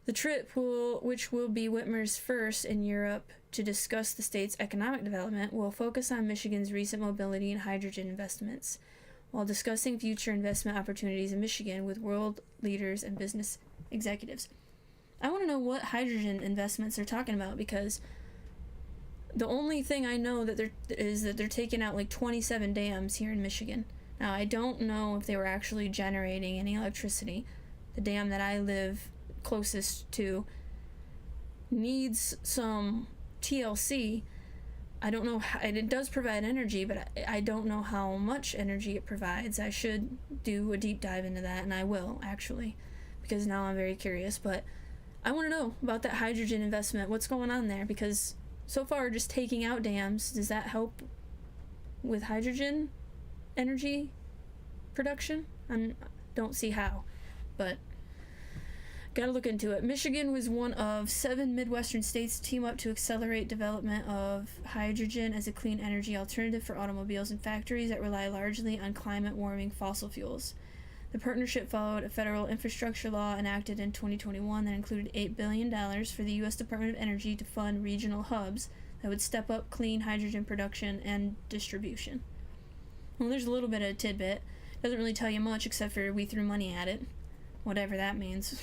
The trip, which will be Whitmer's first in Europe to discuss the state's economic development, will focus on Michigan's recent mobility and hydrogen investments, while discussing future investment opportunities in Michigan with world leaders and business executives. I want to know what hydrogen investments they're talking about, because the only thing I know that they're taking out like 27 dams here in Michigan. Now, I don't know if they were actually generating any electricity. The dam that I live closest to needs some TLC. I don't know how, and it does provide energy, but I don't know how much energy it provides. I should do a deep dive into that, and I will, actually, because now I'm very curious. But I want to know about that hydrogen investment. What's going on there? Because so far, just taking out dams, does that help with hydrogen energy production? I don't see how, but Gotta look into it. Michigan was one of 7 Midwestern states to team up to accelerate development of hydrogen as a clean energy alternative for automobiles and factories that rely largely on climate-warming fossil fuels. The partnership followed a federal infrastructure law enacted in 2021 that included $8 billion for the U.S. Department of Energy to fund regional hubs that would step up clean hydrogen production and distribution. Well, there's a little bit of a tidbit. Doesn't really tell you much except for we threw money at it. Whatever that means.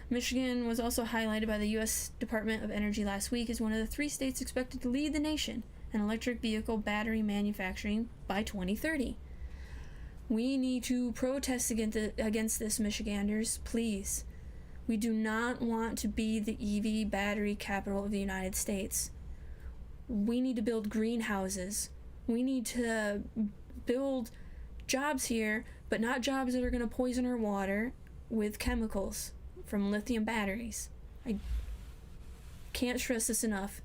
Michigan was also highlighted by the U.S. Department of Energy last week as one of the 3 states expected to lead the nation in electric vehicle battery manufacturing by 2030. We need to protest against this, Michiganders, please. We do not want to be the EV battery capital of the United States. We need to build greenhouses. We need to build jobs here, but not jobs that are going to poison our water with chemicals from lithium batteries. I can't stress this enough.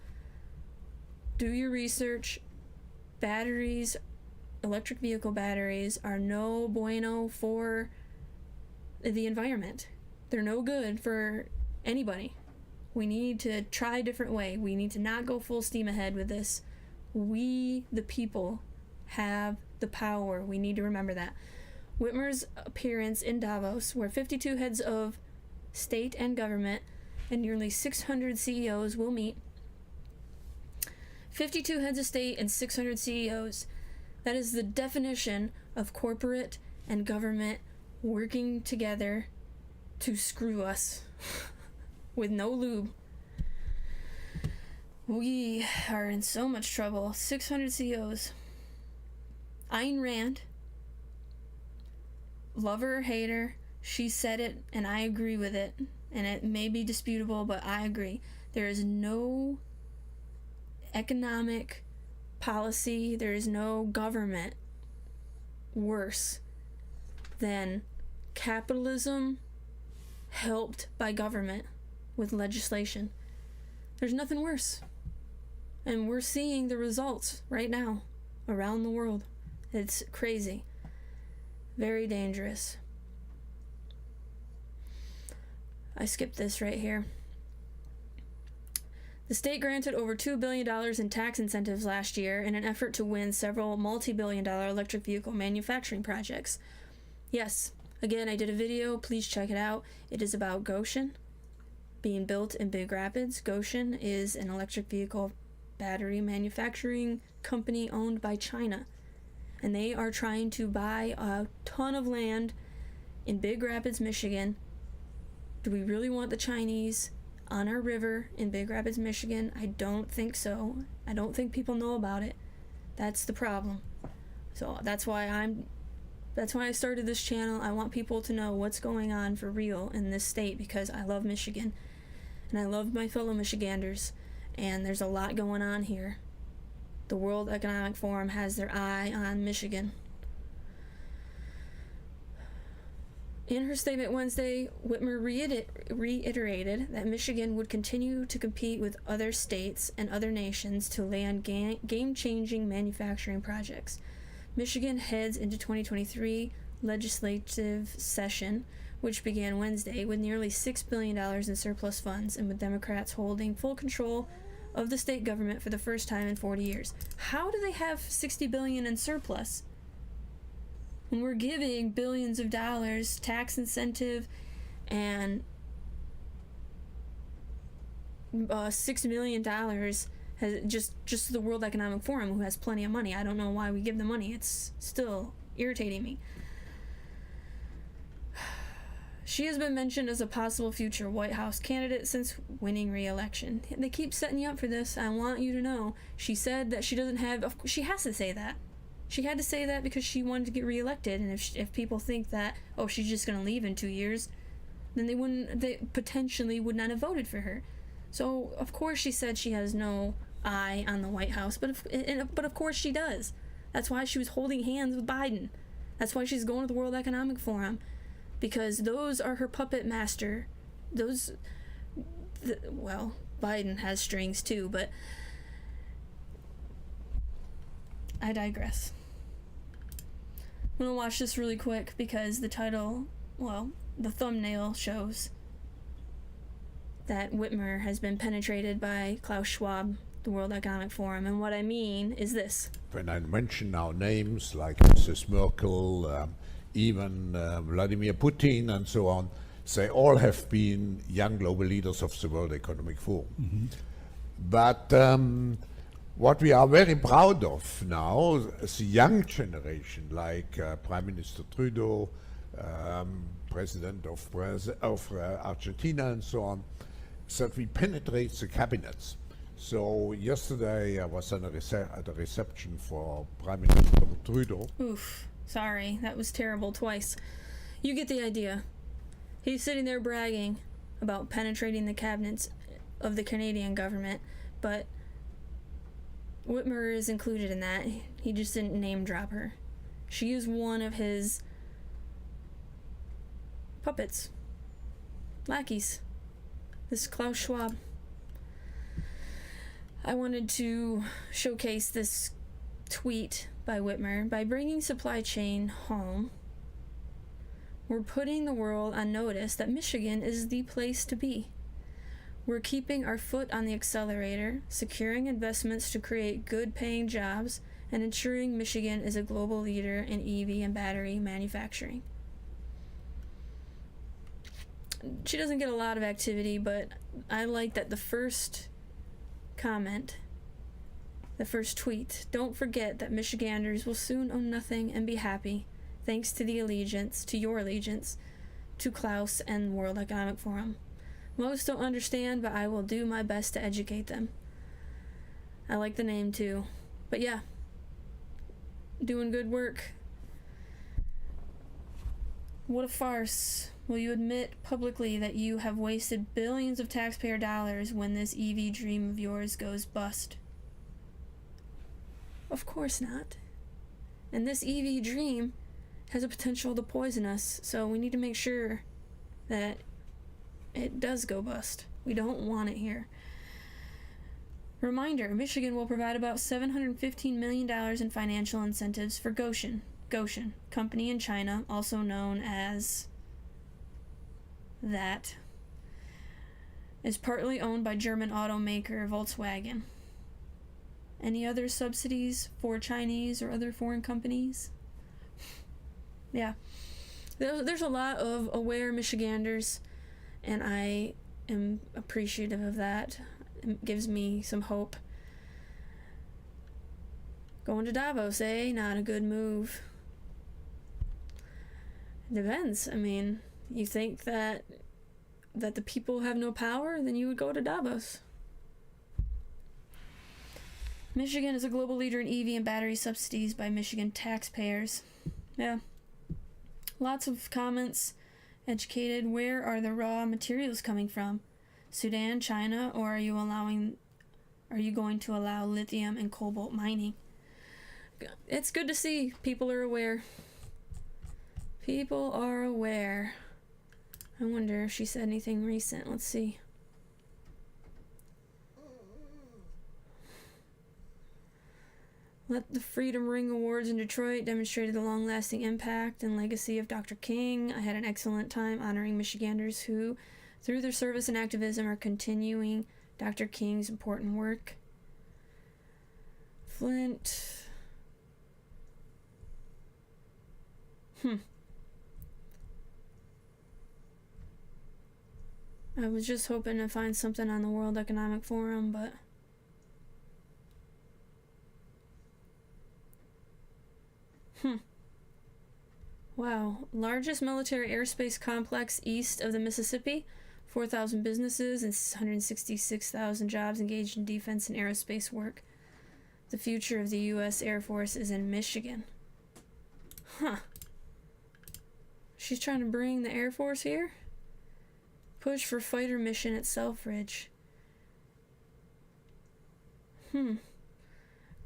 Do your research. Batteries, electric vehicle batteries, are no bueno for the environment. They're no good for anybody. We need to try a different way. We need to not go full steam ahead with this. We, the people, have the power. We need to remember that. Whitmer's appearance in Davos, where 52 heads of state and government and nearly 600 CEOs will meet. 52 heads of state and 600 CEOs. That is the definition of corporate and government working together to screw us with no lube. We are in so much trouble. 600 CEOs. Ayn Rand, love her or hate her, she said it, and I agree with it. And it may be disputable, but I agree. There is no economic policy, there is no government worse than capitalism helped by government with legislation. There's nothing worse. And we're seeing the results right now around the world. It's crazy. Very dangerous. I skipped this right here. The state granted over $2 billion in tax incentives last year in an effort to win several multi-billion-dollar electric vehicle manufacturing projects. Yes, again, I did a video. Please check it out. It is about Goshen being built in Big Rapids. Goshen is an electric vehicle battery manufacturing company owned by China. And they are trying to buy a ton of land in Big Rapids, Michigan. Do we really want the Chinese on our river in Big Rapids, Michigan? I don't think so. I don't think people know about it. That's the problem. So that's why I started this channel. I want people to know what's going on for real in this state, because I love Michigan and I love my fellow Michiganders, and there's a lot going on here. The World Economic Forum has their eye on Michigan. In her statement Wednesday, Whitmer reiterated that Michigan would continue to compete with other states and other nations to land game-changing manufacturing projects. Michigan heads into 2023 legislative session, which began Wednesday with nearly $6 billion in surplus funds, and with Democrats holding full control of the state government for the first time in 40 years. How do they have $60 billion in surplus when we're giving billions of dollars tax incentive and $6 million has just the World Economic Forum, who has plenty of money? I don't know why we give them money. It's still irritating me. She has been mentioned as a possible future White House candidate since winning re-election. They keep setting you up for this. I want you to know. She said that she doesn't have... She has to say that. She had to say that because she wanted to get re-elected. And if people think that, oh, she's just going to leave in 2 years, then they potentially would not have voted for her. So, of course, she said she has no eye on the White House. But of course she does. That's why she was holding hands with Biden. That's why she's going to the World Economic Forum. Because those are her puppet master. Well, Biden has strings too, but I digress. I'm gonna watch this really quick because the title, well, the thumbnail shows that Whitmer has been penetrated by Klaus Schwab, the World Economic Forum. And what I mean is this. When I mention now names like Mrs. Merkel, even Vladimir Putin and so on, they all have been young global leaders of the World Economic Forum. Mm-hmm. But what we are very proud of now, the young generation, like Prime Minister Trudeau, President of Argentina and so on, that we penetrate the cabinets. So yesterday I was at a reception for Prime Minister Trudeau. Oof, sorry, that was terrible twice. You get the idea. He's sitting there bragging about penetrating the cabinets of the Canadian government, but Whitmer is included in that. He just didn't name drop her. She is one of his puppets, lackeys. This Klaus Schwab. I wanted to showcase this tweet by Whitmer. By bringing supply chain home, we're putting the world on notice that Michigan is the place to be. We're keeping our foot on the accelerator, securing investments to create good-paying jobs, and ensuring Michigan is a global leader in EV and battery manufacturing. She doesn't get a lot of activity, but I like that the first comment, the first tweet, don't forget that Michiganders will soon own nothing and be happy, thanks to your allegiance, to Klaus and World Economic Forum. Most don't understand, but I will do my best to educate them. I like the name too. But yeah, doing good work. What a farce. Will you admit publicly that you have wasted billions of taxpayer dollars when this EV dream of yours goes bust? Of course not. And this EV dream has a potential to poison us, so we need to make sure that it does go bust. We don't want it here. Reminder, Michigan will provide about $715 million in financial incentives for Gotion, company in China, also known as that, is partly owned by German automaker Volkswagen. Any other subsidies for Chinese or other foreign companies? Yeah. There's a lot of aware Michiganders, and I am appreciative of that. It gives me some hope. Going to Davos, not a good move. It depends. I mean, you think that the people have no power, then you would go to Davos. Michigan is a global leader in EV and battery subsidies by Michigan taxpayers. Yeah. Lots of comments. Educated. Where are the raw materials coming from? Sudan, China, or are you going to allow lithium and cobalt mining? It's good to see people are aware. People are aware. I wonder if she said anything recent. Let's see. The Freedom Ring Awards in Detroit demonstrated the long-lasting impact and legacy of Dr. King. I had an excellent time honoring Michiganders who, through their service and activism, are continuing Dr. King's important work. Flint. I was just hoping to find something on the World Economic Forum, but wow. Largest military airspace complex east of the Mississippi. 4,000 businesses and 166,000 jobs engaged in defense and aerospace work. The future of the U.S. Air Force is in Michigan. She's trying to bring the Air Force here? Push for fighter mission at Selfridge.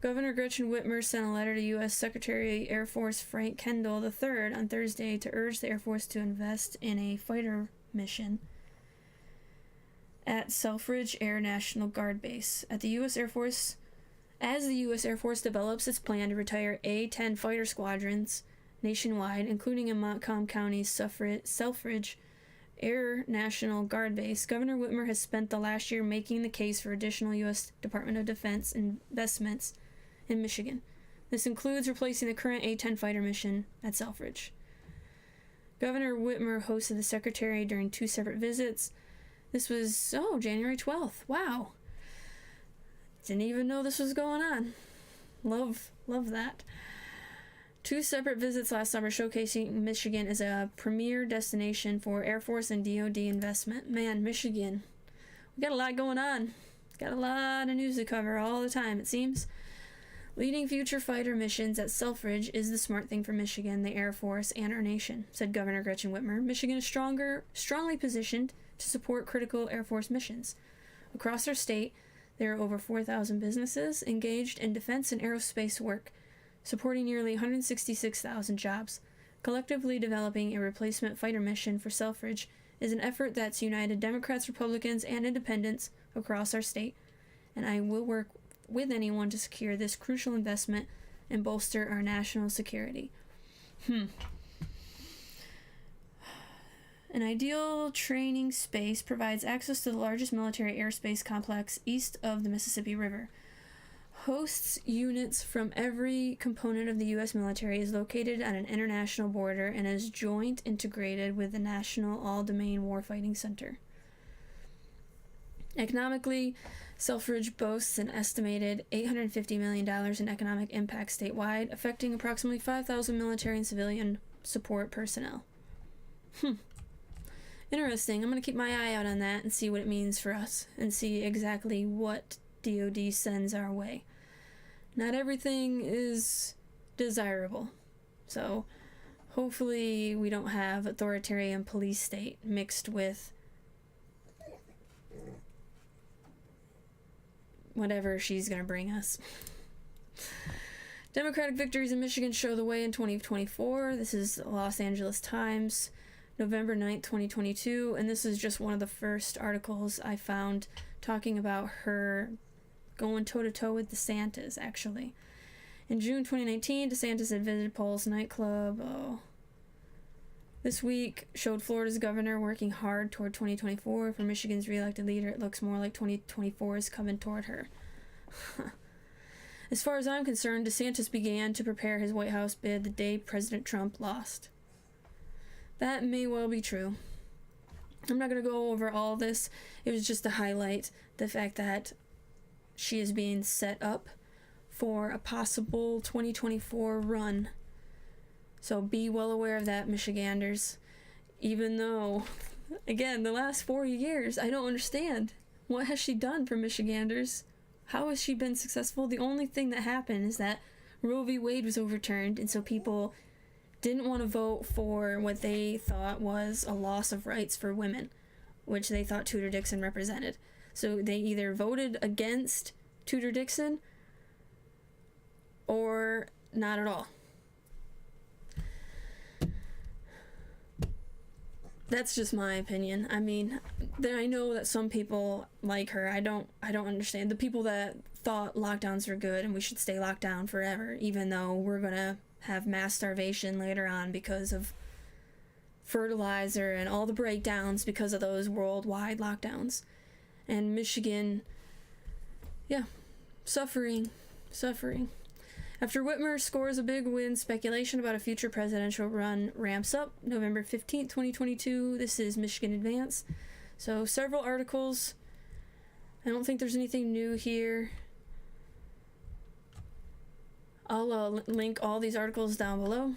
Governor Gretchen Whitmer sent a letter to U.S. Secretary Air Force Frank Kendall III on Thursday to urge the Air Force to invest in a fighter mission at Selfridge Air National Guard Base. As the U.S. Air Force develops its plan to retire A-10 fighter squadrons nationwide, including in Montcalm County's Selfridge Air National Guard Base, Governor Whitmer has spent the last year making the case for additional U.S. Department of Defense investments in Michigan. This includes replacing the current A-10 fighter mission at Selfridge. Governor Whitmer hosted the secretary during 2 separate visits. This was, January 12th. Wow. Didn't even know this was going on. Love that. 2 separate visits last summer showcasing Michigan as a premier destination for Air Force and DoD investment. Man, Michigan. We got a lot going on. Got a lot of news to cover all the time, it seems. Leading future fighter missions at Selfridge is the smart thing for Michigan, the Air Force, and our nation, said Governor Gretchen Whitmer. Michigan is strongly positioned to support critical Air Force missions. Across our state, there are over 4,000 businesses engaged in defense and aerospace work, supporting nearly 166,000 jobs. Collectively developing a replacement fighter mission for Selfridge is an effort that's united Democrats, Republicans, and independents across our state, and I will work with anyone to secure this crucial investment and bolster our national security. An ideal training space provides access to the largest military airspace complex east of the Mississippi River. Hosts units from every component of the U.S. military, is located on an international border, and is joint integrated with the National All-Domain Warfighting Center. Economically, Selfridge boasts an estimated $850 million in economic impact statewide, affecting approximately 5,000 military and civilian support personnel. Interesting. I'm going to keep my eye out on that and see what it means for us, and see exactly what DoD sends our way. Not everything is desirable, so hopefully we don't have authoritarian police state mixed with whatever she's going to bring us. Democratic victories in Michigan show the way in 2024. This is Los Angeles Times, November 9th, 2022, and this is just one of the first articles I found talking about her going toe-to-toe with DeSantis, actually. In June 2019, DeSantis had visited Paul's nightclub. This week showed Florida's governor working hard toward 2024. For Michigan's reelected leader, it looks more like 2024 is coming toward her. As far as I'm concerned, DeSantis began to prepare his White House bid the day President Trump lost. That may well be true. I'm not going to go over all this. It was just to highlight the fact that she is being set up for a possible 2024 run. So be well aware of that, Michiganders. Even though, again, the last 4 years, I don't understand. What has she done for Michiganders? How has she been successful? The only thing that happened is that Roe v. Wade was overturned, and so people didn't want to vote for what they thought was a loss of rights for women, which they thought Tudor Dixon represented. So they either voted against Tudor Dixon or not at all. That's just my opinion. I mean, I know that some people like her. I don't understand. The people that thought lockdowns were good and we should stay locked down forever, even though we're gonna have mass starvation later on because of fertilizer and all the breakdowns because of those worldwide lockdowns. And Michigan, suffering. After Whitmer scores a big win, speculation about a future presidential run ramps up. November 15th, 2022, this is Michigan Advance. So several articles. I don't think there's anything new here. I'll link all these articles down below.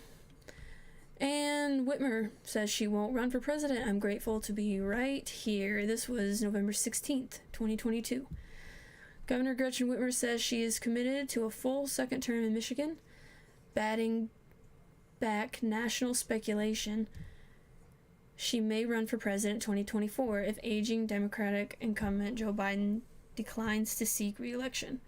And Whitmer says she won't run for president. I'm grateful to be right here. This was November 16th, 2022. Governor Gretchen Whitmer says she is committed to a full second term in Michigan, batting back national speculation she may run for president 2024 if aging Democratic incumbent Joe Biden declines to seek re-election.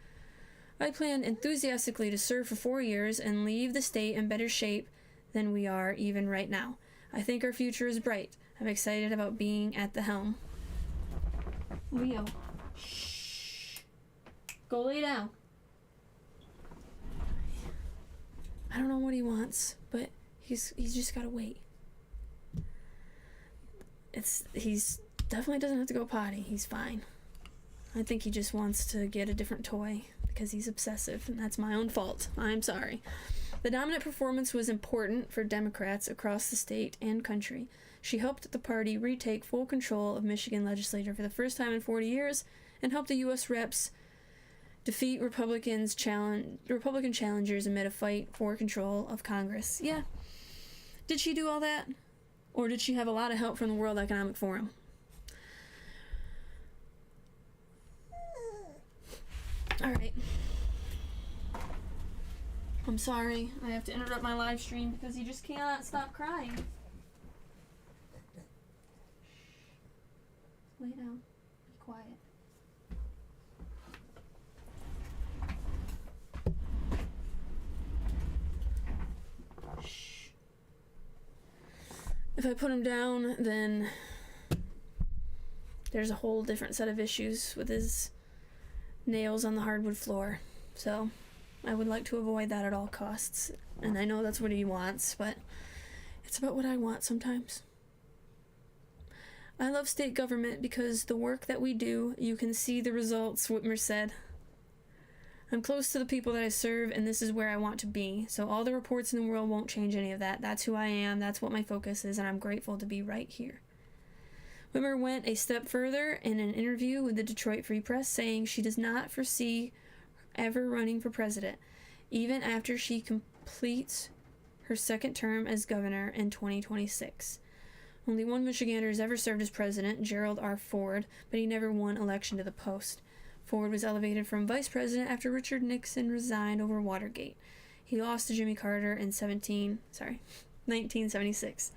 I plan enthusiastically to serve for 4 years and leave the state in better shape than we are even right now. I think our future is bright. I'm excited about being at the helm. Leo. Shh. Go lay down. I don't know what he wants, but he's just gotta wait. he's definitely doesn't have to go potty. He's fine. I think he just wants to get a different toy because he's obsessive, and that's my own fault. I'm sorry. The dominant performance was important for Democrats across the state and country. She helped the party retake full control of Michigan legislature for the first time in 40 years and helped the U.S. reps defeat Republican challengers amid a fight for control of Congress. Yeah. Did she do all that? Or did she have a lot of help from the World Economic Forum? All right. I'm sorry. I have to interrupt my live stream because he just cannot stop crying. Lay down. Be quiet. Shh. If I put him down, then there's a whole different set of issues with his nails on the hardwood floor. So I would like to avoid that at all costs. And I know that's what he wants, but it's about what I want sometimes. I love state government because the work that we do, you can see the results, Whitmer said. I'm close to the people that I serve, and this is where I want to be. So all the reports in the world won't change any of that. That's who I am, that's what my focus is, and I'm grateful to be right here. Whitmer went a step further in an interview with the Detroit Free Press, saying she does not foresee ever running for president, even after she completes her second term as governor in 2026. Only one Michigander has ever served as president, Gerald R. Ford, but he never won election to the post. Ford was elevated from vice president after Richard Nixon resigned over Watergate. He lost to Jimmy Carter in 1976.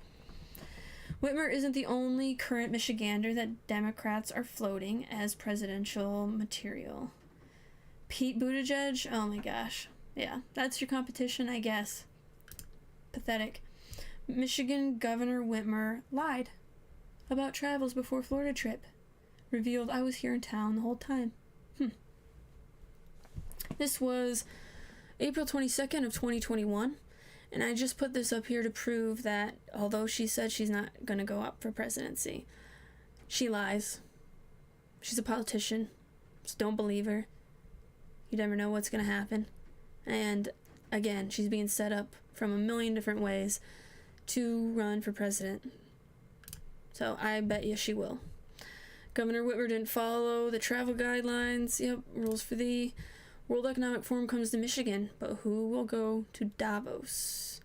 Whitmer isn't the only current Michigander that Democrats are floating as presidential material. Pete Buttigieg? Oh my gosh. Yeah, that's your competition, I guess. Pathetic. Michigan Governor Whitmer lied about travels before Florida trip. Revealed I was here in town the whole time. This was April 22nd of 2021, and I just put this up here to prove that although she said she's not going to go up for presidency, she lies. She's a politician. Just don't believe her. You never know what's going to happen. And again, she's being set up from a million different ways to run for president. So I bet you she will. Governor Whitmer didn't follow the travel guidelines. Yep, rules for the World Economic Forum comes to Michigan, but who will go to Davos?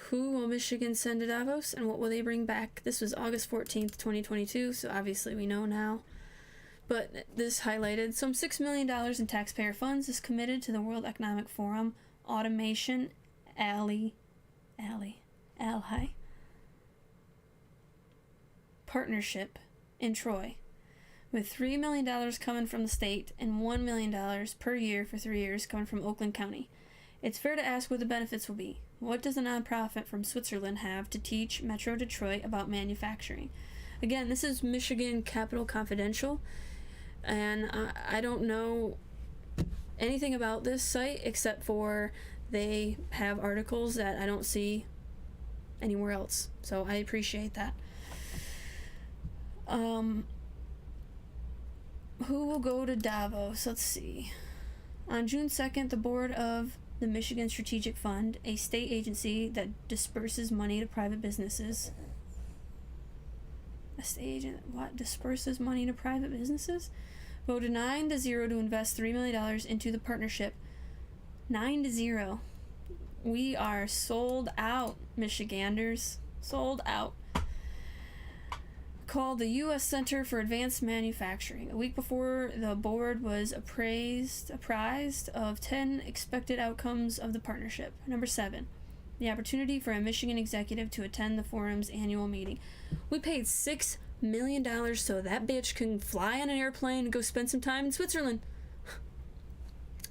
Who will Michigan send to Davos, and what will they bring back? This was August 14th, 2022, so obviously we know now. But this highlighted some $6 million in taxpayer funds is committed to the World Economic Forum Automation Ally partnership in Troy, with $3 million coming from the state and $1 million per year for 3 years coming from Oakland County. It's fair to ask what the benefits will be. What does a nonprofit from Switzerland have to teach Metro Detroit about manufacturing? Again, this is Michigan Capital Confidential, and I don't know anything about this site except for they have articles that I don't see anywhere else. So I appreciate that. Who will go to Davos? Let's see. On June 2nd, the board of the Michigan Strategic Fund, a state agency that disperses money to private businesses. A state agent what disperses money to private businesses? Voted 9-0 to invest $3 million into the partnership. 9-0. We are sold out, Michiganders. Sold out. Called the U.S. Center for Advanced Manufacturing. A week before, the board was apprised of 10 expected outcomes of the partnership. Number 7, the opportunity for a Michigan executive to attend the forum's annual meeting. We paid $6 million so that bitch can fly on an airplane and go spend some time in Switzerland.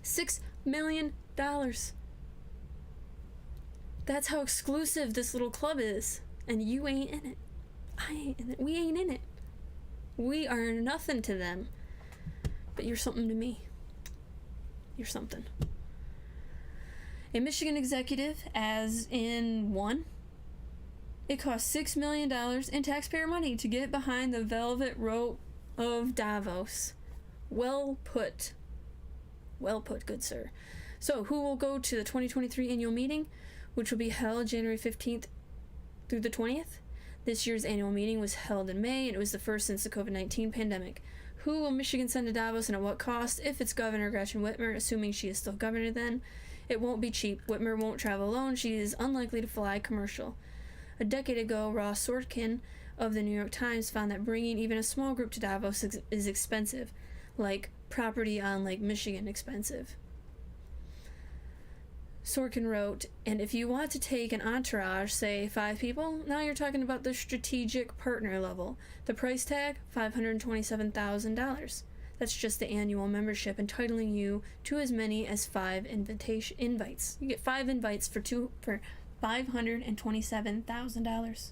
$6 million. That's how exclusive this little club is. And you ain't in it. I ain't in it. We ain't in it. We are nothing to them. But you're something to me. You're something. A Michigan executive, as in one, It cost $6 million in taxpayer money to get behind the velvet rope of Davos. Well put. Well put, good sir. So, who will go to the 2023 annual meeting, which will be held January 15th through the 20th? This year's annual meeting was held in May, and it was the first since the COVID-19 pandemic. Who will Michigan send to Davos, and at what cost? If it's Governor Gretchen Whitmer, assuming she is still governor then, it won't be cheap. Whitmer won't travel alone. She is unlikely to fly commercial. A decade ago, Ross Sorkin of the New York Times found that bringing even a small group to Davos is expensive, like property on Lake Michigan expensive. Sorkin wrote, and if you want to take an entourage, say 5 people, now you're talking about the strategic partner level. The price tag, $527,000. That's just the annual membership, entitling you to as many as 5 invites. You get 5 invites for $527,000.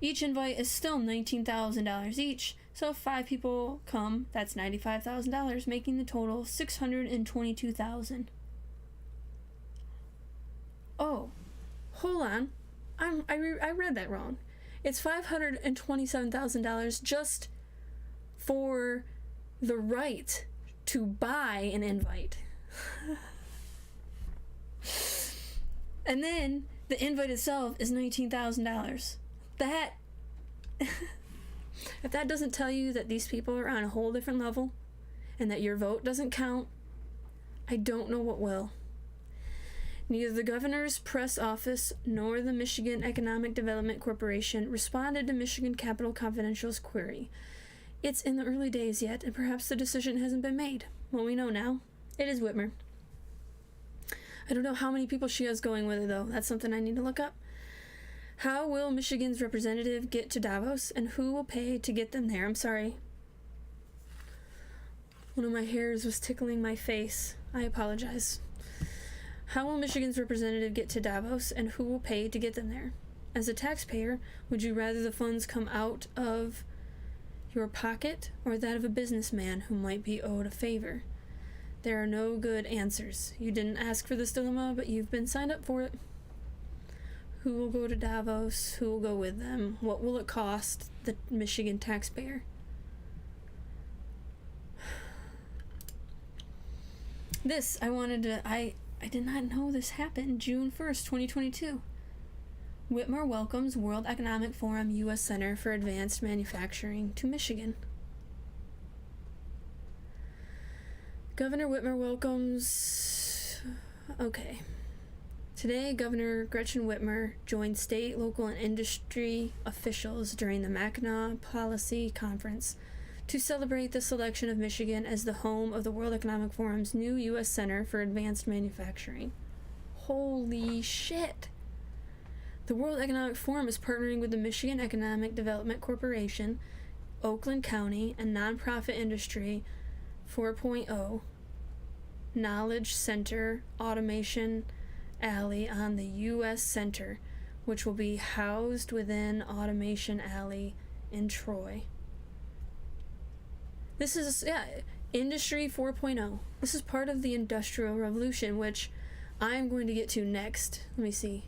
Each invite is still $19,000 each, so if 5 people come, that's $95,000, making the total $622,000. Oh, hold on. I read that wrong. It's $527,000 just for the right to buy an invite. And then the invite itself is $19,000. That if that doesn't tell you that these people are on a whole different level and that your vote doesn't count, I don't know what will. Neither the governor's press office nor the Michigan Economic Development Corporation responded to Michigan Capital Confidential's query. It's in the early days yet, and perhaps the decision hasn't been made. Well, we know now. It is Whitmer. I don't know how many people she has going with her, though. That's something I need to look up. How will Michigan's representative get to Davos, and who will pay to get them there? I'm sorry. One of my hairs was tickling my face. I apologize. How will Michigan's representative get to Davos, and who will pay to get them there? As a taxpayer, would you rather the funds come out of your pocket or that of a businessman who might be owed a favor? There are no good answers. You didn't ask for this dilemma, but you've been signed up for it. Who will go to Davos? Who will go with them? What will it cost the Michigan taxpayer? This, I did not know this happened June 1st, 2022. Whitmer welcomes World Economic Forum U.S. Center for Advanced Manufacturing to Michigan. Governor Whitmer welcomes... Okay. Today, Governor Gretchen Whitmer joined state, local, and industry officials during the Mackinac Policy Conference to celebrate the selection of Michigan as the home of the World Economic Forum's new U.S. Center for Advanced Manufacturing. Holy shit! The World Economic Forum is partnering with the Michigan Economic Development Corporation, Oakland County, and Nonprofit Industry 4.0 Knowledge Center Automation Alley on the U.S. Center, which will be housed within Automation Alley in Troy. This is, Industry 4.0. This is part of the Industrial Revolution, which I'm going to get to next. Let me see.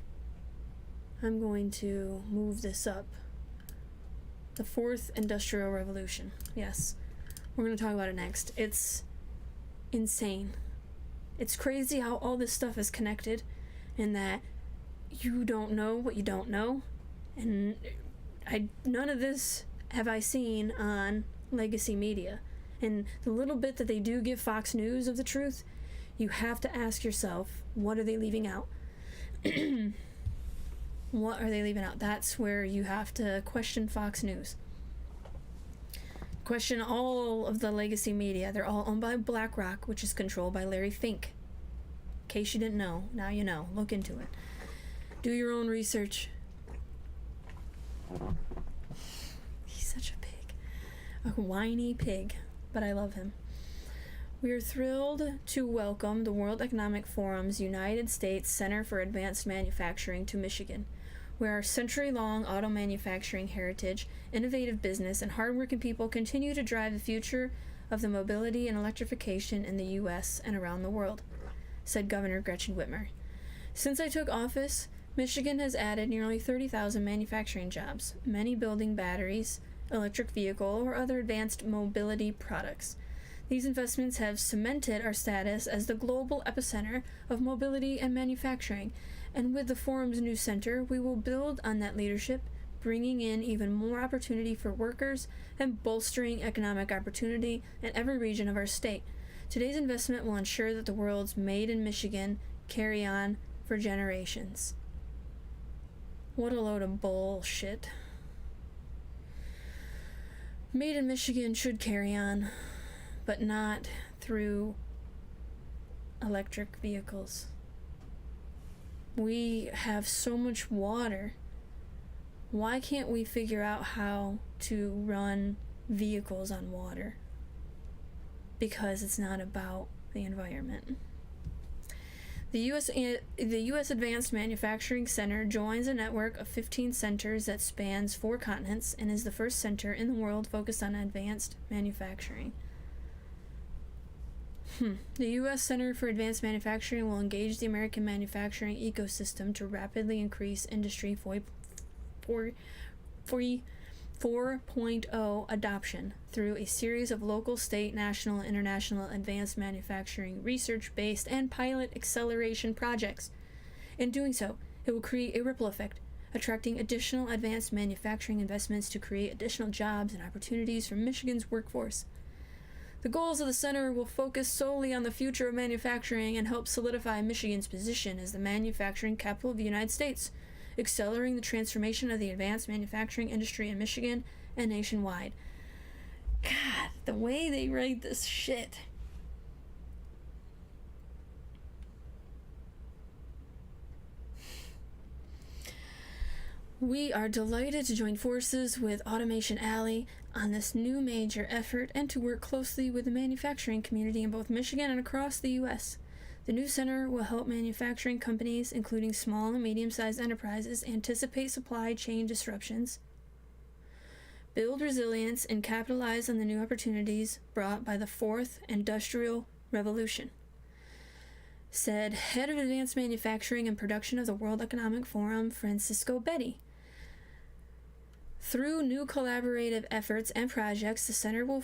I'm going to move this up. The 4th Industrial Revolution. Yes. We're going to talk about it next. It's insane. It's crazy how all this stuff is connected, and that you don't know what you don't know. And none of this have I seen on legacy media. And the little bit that they do give Fox News of the truth, you have to ask yourself, what are they leaving out? What are they leaving out? That's where you have to question Fox News. Question all of the legacy media. They're all owned by BlackRock, which is controlled by Larry Fink. In case you didn't know, now you know. Look into it. Do your own research. He's such a pig. A whiny pig, but I love him. We are thrilled to welcome the World Economic Forum's United States Center for Advanced Manufacturing to Michigan, where our century-long auto manufacturing heritage, innovative business, and hardworking people continue to drive the future of the mobility and electrification in the U.S. and around the world, said Governor Gretchen Whitmer. Since I took office, Michigan has added nearly 30,000 manufacturing jobs, many building batteries, electric vehicle, or other advanced mobility products. These investments have cemented our status as the global epicenter of mobility and manufacturing, and with the forum's new center, we will build on that leadership, bringing in even more opportunity for workers and bolstering economic opportunity in every region of our state. Today's investment will ensure that the world's Made in Michigan carry on for generations. What a load of bullshit. Made in Michigan should carry on, but not through electric vehicles. We have so much water. Why can't we figure out how to run vehicles on water? Because it's not about the environment. The U.S. Advanced Manufacturing Center joins a network of 15 centers that spans 4 continents and is the first center in the world focused on advanced manufacturing. The U.S. Center for Advanced Manufacturing will engage the American manufacturing ecosystem to rapidly increase Industry 4.0 adoption through a series of local, state, national, and international advanced manufacturing research-based and pilot acceleration projects. In doing so, it will create a ripple effect, attracting additional advanced manufacturing investments to create additional jobs and opportunities for Michigan's workforce. The goals of the center will focus solely on the future of manufacturing and help solidify Michigan's position as the manufacturing capital of the United States, accelerating the transformation of the advanced manufacturing industry in Michigan and nationwide. God, the way they write this shit. We are delighted to join forces with Automation Alley on this new major effort and to work closely with the manufacturing community in both Michigan and across the U.S. The new center will help manufacturing companies, including small and medium-sized enterprises, anticipate supply chain disruptions, build resilience, and capitalize on the new opportunities brought by the 4th Industrial Revolution, said Head of Advanced Manufacturing and Production of the World Economic Forum, Francisco Betti. Through new collaborative efforts and projects, the center will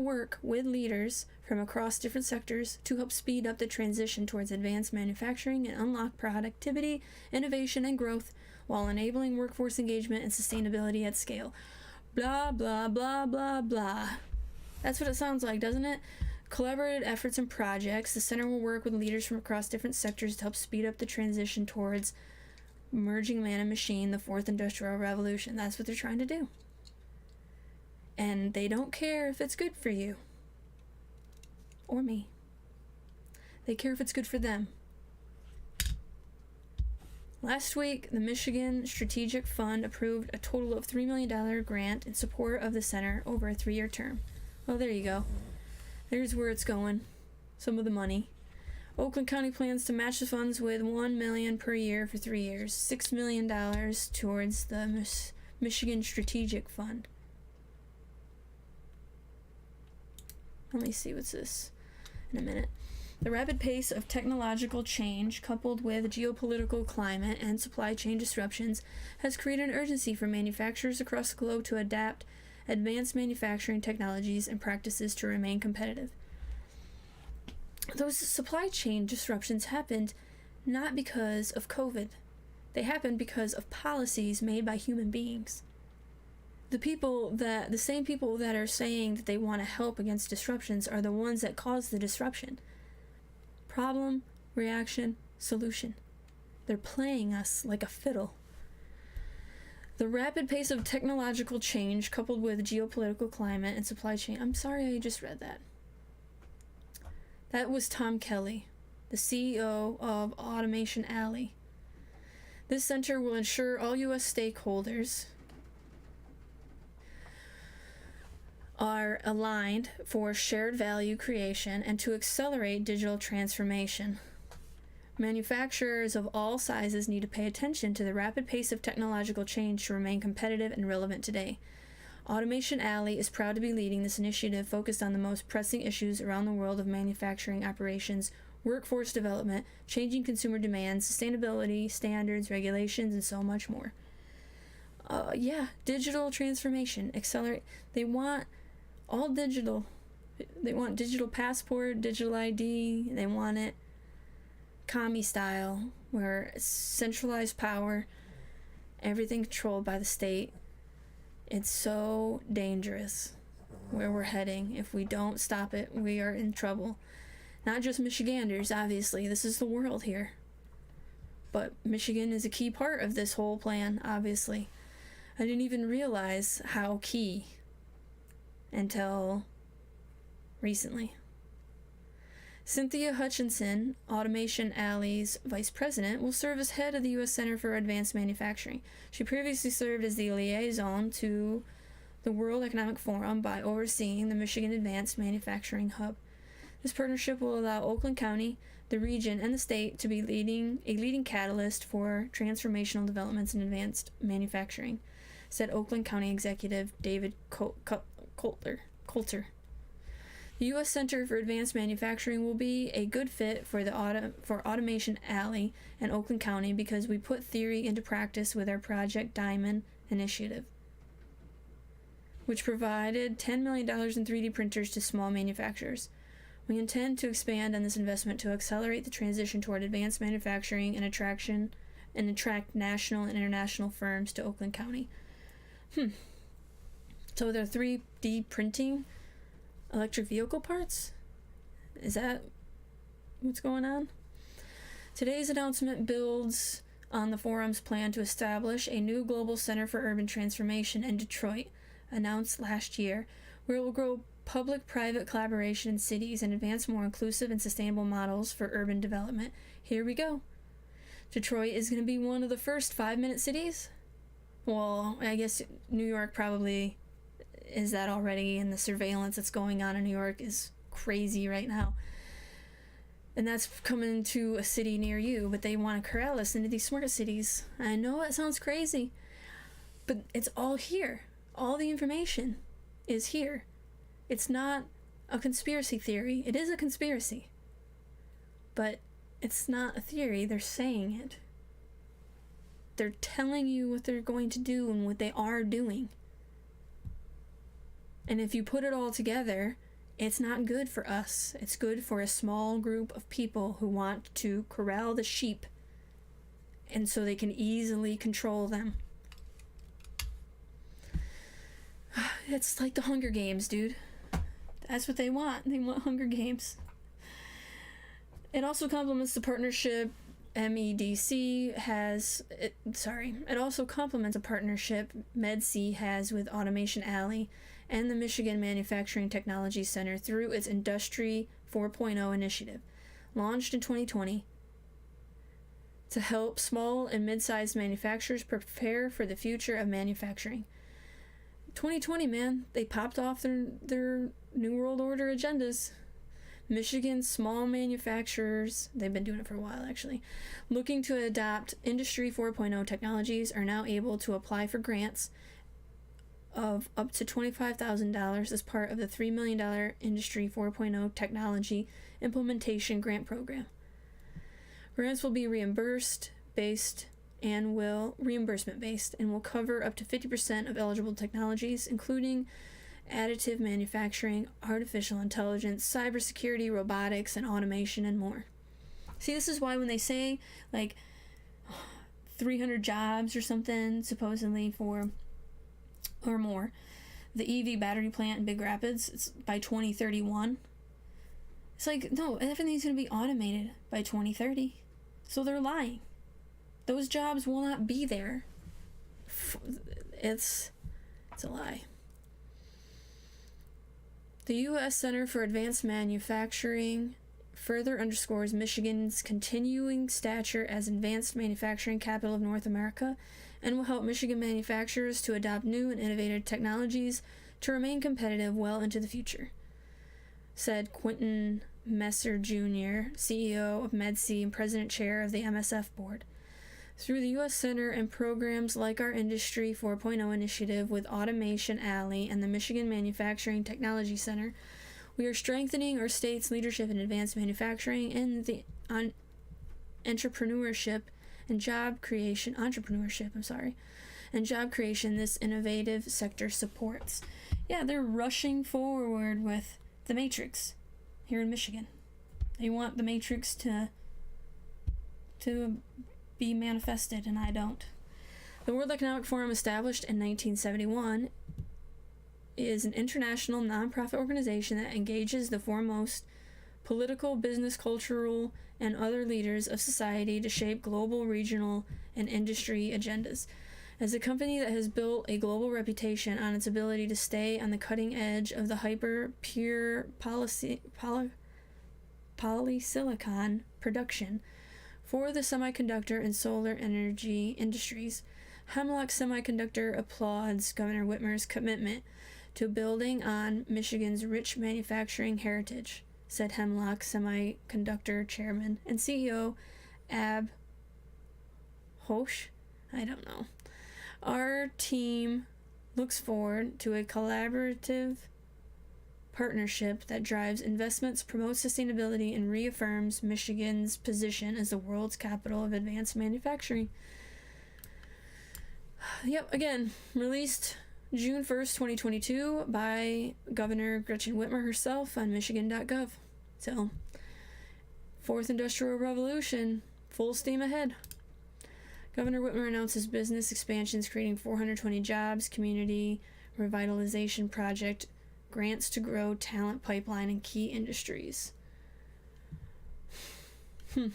work with leaders from across different sectors to help speed up the transition towards advanced manufacturing and unlock productivity, innovation, and growth while enabling workforce engagement and sustainability at scale. Blah, blah, blah, blah, blah. That's what it sounds like, doesn't it? Collaborative efforts and projects. The center will work with leaders from across different sectors to help speed up the transition towards merging man and machine, the 4th Industrial Revolution. That's what they're trying to do. And they don't care if it's good for you. Or me. They care if it's good for them. Last week, the Michigan Strategic Fund approved a total of $3 million grant in support of the center over a 3-year term. Well, there you go. There's where it's going. Some of the money. Oakland County plans to match the funds with $1 million per year for 3 years, $6 million towards the Michigan Strategic Fund. Let me see what's this in a minute. The rapid pace of technological change, coupled with geopolitical climate and supply chain disruptions, has created an urgency for manufacturers across the globe to adapt advanced manufacturing technologies and practices to remain competitive. Those supply chain disruptions happened not because of COVID. They happened because of policies made by human beings. The same people that are saying that they want to help against disruptions are the ones that cause the disruption. Problem, reaction, solution. They're playing us like a fiddle. The rapid pace of technological change, coupled with geopolitical climate and supply chain. I'm sorry I just read that. That was Tom Kelly, the CEO of Automation Alley. This center will ensure all U.S. stakeholders are aligned for shared value creation and to accelerate digital transformation. Manufacturers of all sizes need to pay attention to the rapid pace of technological change to remain competitive and relevant today. Automation Alley is proud to be leading this initiative focused on the most pressing issues around the world of manufacturing operations workforce development, changing consumer demands, sustainability, standards, regulations, and so much more. Digital transformation, accelerate. They want all digital. They want digital passport, digital ID. They want it commie style, where it's centralized power, everything controlled by the state. It's so dangerous where we're heading. If we don't stop it, we are in trouble. Not just Michiganders, obviously. This is the world here. But Michigan is a key part of this whole plan, obviously. I didn't even realize how key until recently. Cynthia Hutchinson, Automation Alley's vice president, will serve as head of the U.S. Center for Advanced Manufacturing. She previously served as the liaison to the World Economic Forum by overseeing the Michigan Advanced Manufacturing Hub. This partnership will allow Oakland County, the region, and the state to be a leading catalyst for transformational developments in advanced manufacturing, said Oakland County Executive David Coulter. The U.S. Center for Advanced Manufacturing will be a good fit for Automation Alley and Oakland County because we put theory into practice with our Project Diamond initiative, which provided $10 million in 3D printers to small manufacturers. We intend to expand on this investment to accelerate the transition toward advanced manufacturing and attract national and international firms to Oakland County. So they're 3D printing electric vehicle parts? Is that what's going on? Today's announcement builds on the forum's plan to establish a new global center for urban transformation in Detroit, announced last year, where it will grow public-private collaboration in cities and advance more inclusive and sustainable models for urban development. Here we go. Detroit is going to be one of the first 5-minute cities. Well, I guess New York probably is that already, and the surveillance that's going on in New York is crazy right now. And that's coming to a city near you, but they want to corral us into these smart cities. I know it sounds crazy, but it's all here. All the information is here. It's not a conspiracy theory. It is a conspiracy, but it's not a theory. They're saying it. They're telling you what they're going to do and what they are doing. And if you put it all together, it's not good for us. It's good for a small group of people who want to corral the sheep, and so they can easily control them. It's like the Hunger Games, dude. That's what they want. They want Hunger Games. It also complements the partnership It also complements a partnership MedC has with Automation Alley and the Michigan Manufacturing Technology Center through its Industry 4.0 initiative, launched in 2020 to help small and mid-sized manufacturers prepare for the future of manufacturing. 2020, man, they popped off their New World Order agendas. Michigan small manufacturers, they've been doing it for a while actually, looking to adopt Industry 4.0 technologies are now able to apply for grants of up to $25,000 as part of the $3 million Industry 4.0 Technology Implementation Grant Program. Grants will be reimbursement based and will cover up to 50% of eligible technologies, including additive manufacturing, artificial intelligence, cybersecurity, robotics, and automation, and more. See, this is why when they say, 300 jobs or something, supposedly for, or more, the EV battery plant in Big Rapids, it's by 2031. It's no, everything's going to be automated by 2030. So they're lying. Those jobs will not be there. It's a lie. The U.S. Center for Advanced Manufacturing further underscores Michigan's continuing stature as advanced manufacturing capital of North America and will help Michigan manufacturers to adopt new and innovative technologies to remain competitive well into the future, said Quentin Messer Jr., CEO of MedC and President Chair of the MSF Board. Through the U.S. Center and programs like our Industry 4.0 initiative with Automation Alley and the Michigan Manufacturing Technology Center, We are strengthening our state's leadership in advanced manufacturing and the entrepreneurship and job creation this innovative sector supports. Yeah, they're rushing forward with the Matrix here in Michigan. They want the Matrix to be manifested, and I don't. The World Economic Forum, established in 1971, is an international nonprofit organization that engages the foremost political, business, cultural, and other leaders of society to shape global, regional, and industry agendas. As a company that has built a global reputation on its ability to stay on the cutting edge of the hyper-pure polysilicon production for the semiconductor and solar energy industries, Hemlock Semiconductor applauds Governor Whitmer's commitment to building on Michigan's rich manufacturing heritage, said Hemlock Semiconductor Chairman and CEO Ab Hosh. I don't know. Our team looks forward to a collaborative partnership that drives investments, promotes sustainability, and reaffirms Michigan's position as the world's capital of advanced manufacturing. Yep, again, released June 1st, 2022 by Governor Gretchen Whitmer herself on michigan.gov. So, Fourth Industrial Revolution, full steam ahead. Governor Whitmer announces business expansions creating 420 jobs, community revitalization project, grants to grow talent pipeline in key industries. Well,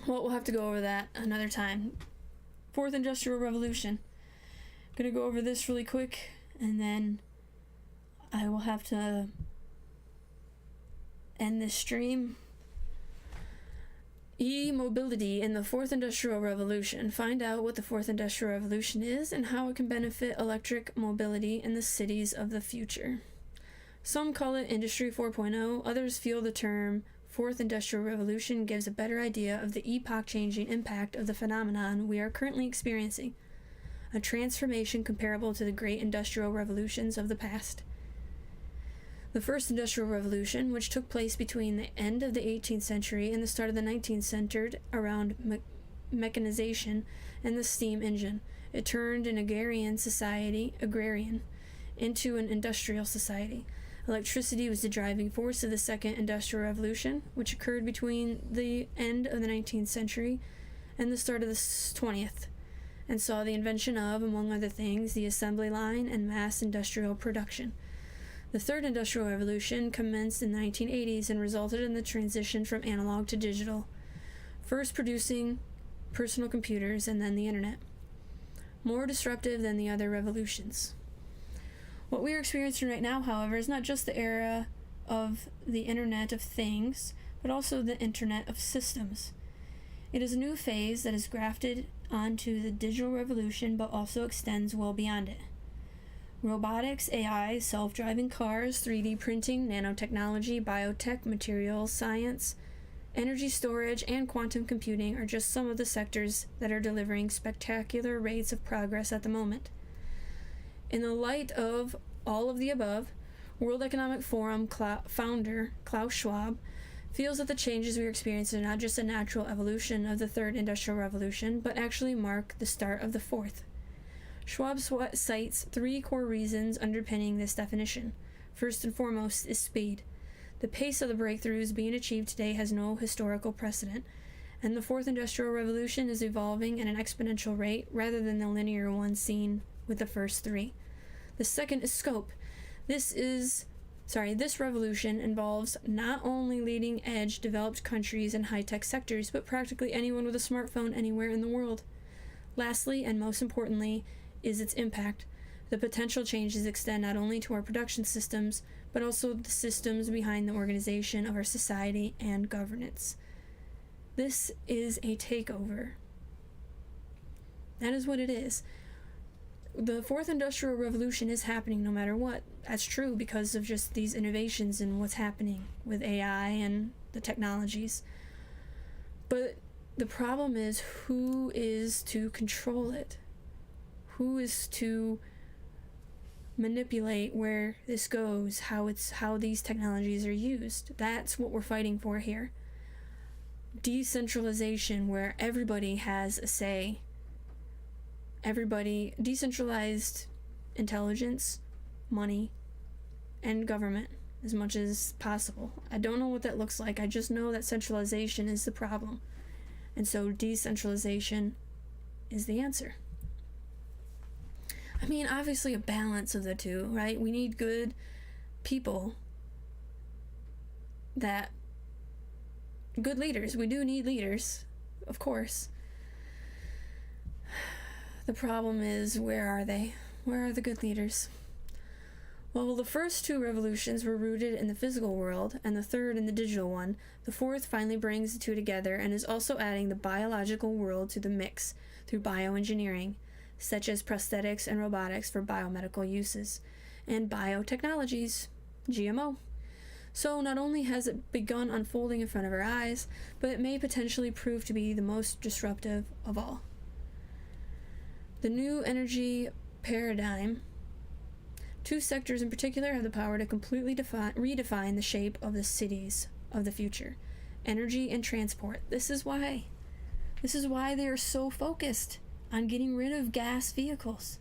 we'll have to go over that another time. Fourth Industrial Revolution. Gonna go over this really quick, and then I will have to end this stream. E-mobility in the Fourth Industrial Revolution. Find out what the Fourth Industrial Revolution is and how it can benefit electric mobility in the cities of the future. Some call it Industry 4.0, others feel the term Fourth Industrial Revolution gives a better idea of the epoch-changing impact of the phenomenon we are currently experiencing, a transformation comparable to the great industrial revolutions of the past. The First Industrial Revolution, which took place between the end of the 18th century and the start of the 19th, centered around mechanization and the steam engine. It turned an agrarian into an industrial society. Electricity was the driving force of the Second Industrial Revolution, which occurred between the end of the 19th century and the start of the 20th, and saw the invention of, among other things, the assembly line and mass industrial production. The Third Industrial Revolution commenced in the 1980s and resulted in the transition from analog to digital, first producing personal computers and then the internet. More disruptive than the other revolutions. What we are experiencing right now, however, is not just the era of the Internet of Things, but also the Internet of Systems. It is a new phase that is grafted onto the digital revolution, but also extends well beyond it. Robotics, AI, self-driving cars, 3D printing, nanotechnology, biotech, materials science, energy storage, and quantum computing are just some of the sectors that are delivering spectacular rates of progress at the moment. In the light of all of the above, World Economic Forum founder Klaus Schwab feels that the changes we are experiencing are not just a natural evolution of the Third Industrial Revolution, but actually mark the start of the Fourth. Schwab cites three core reasons underpinning this definition. First and foremost is speed. The pace of the breakthroughs being achieved today has no historical precedent, and the Fourth Industrial Revolution is evolving at an exponential rate rather than the linear one seen with the first three. The second is scope. This revolution involves not only leading-edge developed countries and high-tech sectors, but practically anyone with a smartphone anywhere in the world. Lastly, and most importantly, is its impact. The potential changes extend not only to our production systems, but also the systems behind the organization of our society and governance. This is a takeover. That is what it is. The Fourth Industrial Revolution is happening no matter what. That's true because of just these innovations and what's happening with AI and the technologies. But the problem is, who is to control it? Who is to manipulate where this goes, how these technologies are used. That's what we're fighting for here. Decentralization, where everybody has a say. Decentralized intelligence, money, and government as much as possible. I don't know what that looks like. I just know that centralization is the problem. And so decentralization is the answer. I mean, obviously a balance of the two, right? We need good people, good leaders. We do need leaders, of course. The problem is, where are they? Where are the good leaders? Well, the first two revolutions were rooted in the physical world, and the third in the digital one. The fourth finally brings the two together and is also adding the biological world to the mix through bioengineering, such as prosthetics and robotics for biomedical uses, and biotechnologies, GMO. So not only has it begun unfolding in front of our eyes, but it may potentially prove to be the most disruptive of all. The new energy paradigm. Two sectors in particular have the power to completely redefine the shape of the cities of the future. Energy and transport. This is why they are so focused on getting rid of gas vehicles